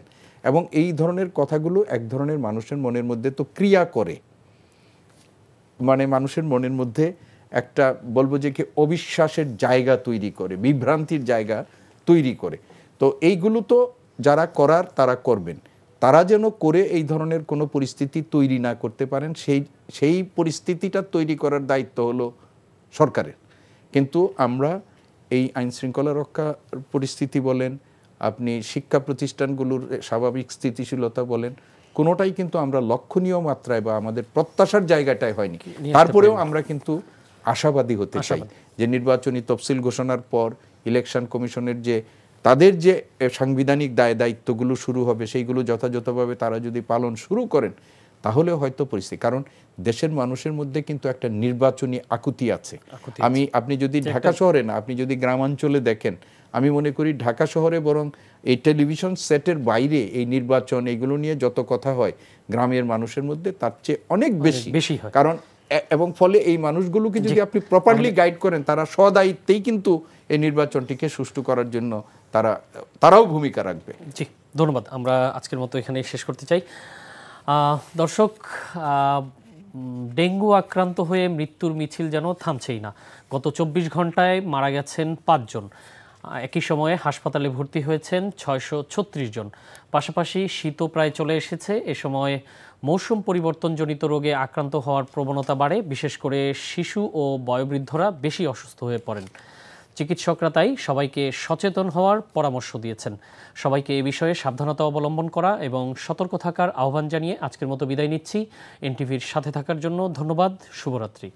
এবং এই ধরনের কথাগুলো এক ধরনের মানুষের মনের মধ্যে তো ক্রিয়া করে, মানে মানুষের মনের মধ্যে একটা বলবো যে কি অবিশ্বাসের জায়গা তৈরি করে, বিভ্রান্তির জায়গা তৈরি করে। তো এইগুলো তো যারা করার তারা করবেন, তারা যেন করে এই ধরনের কোনো পরিস্থিতি তৈরি না করতে পারেন সেই পরিস্থিতিটা তৈরি করার দায়িত্ব হলো সরকারের। কিন্তু আমরা এই আইন শৃঙ্খলা রক্ষা পরিস্থিতি বলেন, আপনি শিক্ষা প্রতিষ্ঠানগুলোর স্বাভাবিক স্থিতিশীলতা বলেন, কোনোটাই কিন্তু আমরা লক্ষণীয় মাত্রায় বা আমাদের প্রত্যাশার জায়গাটায় হয়নি। তারপরেও আমরা কিন্তু আশাবাদী হতে চাই যে নির্বাচনী তফসিল ঘোষণার পর ইলেকশন কমিশনের যে তাদের যে সাংবিধানিক দায় দায়িত্বগুলো শুরু হবে সেইগুলো যথাযথভাবে তারা যদি পালন শুরু করেন তাহলে হয়তো পরিস্থিতি, কারণ দেশের মানুষের মধ্যে কিন্তু একটা নির্বাচনী আকুতি আছে। আপনি যদি ঢাকা শহরে না, আপনি যদি গ্রামাঞ্চলে দেখেন, আমি মনে করি ঢাকা শহরে বরং এই টেলিভিশন সেটের বাইরে এই নির্বাচন এগুলো নিয়ে যত কথা হয় গ্রামের মানুষের মধ্যে তার চেয়ে অনেক বেশি হয়। কারণ এবং ফলে এই মানুষগুলোকে যদি আপনি প্রপারলি গাইড করেন তারা সদায়িত্বেই কিন্তু এই নির্বাচনটিকে সুষ্ঠু করার জন্য তারাও ভূমিকা রাখবে। জি, ধন্যবাদ। আমরা আজকের মতো এখানে শেষ করতে চাই। দর্শক, ডেঙ্গু আক্রান্ত হয়ে মৃত্যুর মিছিল যেন থামছেই না। গত 24 ঘন্টায় মারা গেছেন 5 জন, একই সময়ে হাসপাতালে ভর্তি হয়েছেন 636 জন। পাশাপাশি শীতও প্রায় চলে এসেছে। এ সময় মৌসুম পরিবর্তনজনিত রোগে আক্রান্ত হওয়ার প্রবণতা বাড়ে, বিশেষ করে শিশু ও বয়োবৃদ্ধরা বেশি অসুস্থ হয়ে পড়েন। চিকিৎসকরা তাই সবাইকে সচেতন হওয়ার পরামর্শ দিয়েছেন। সবাইকে এ বিষয়ে সাবধানতা অবলম্বন করা এবং সতর্ক থাকার আহ্বান জানিয়ে আজকের মতো বিদায় নিচ্ছি। এনটিভির সাথে থাকার জন্য ধন্যবাদ। শুভরাত্রি।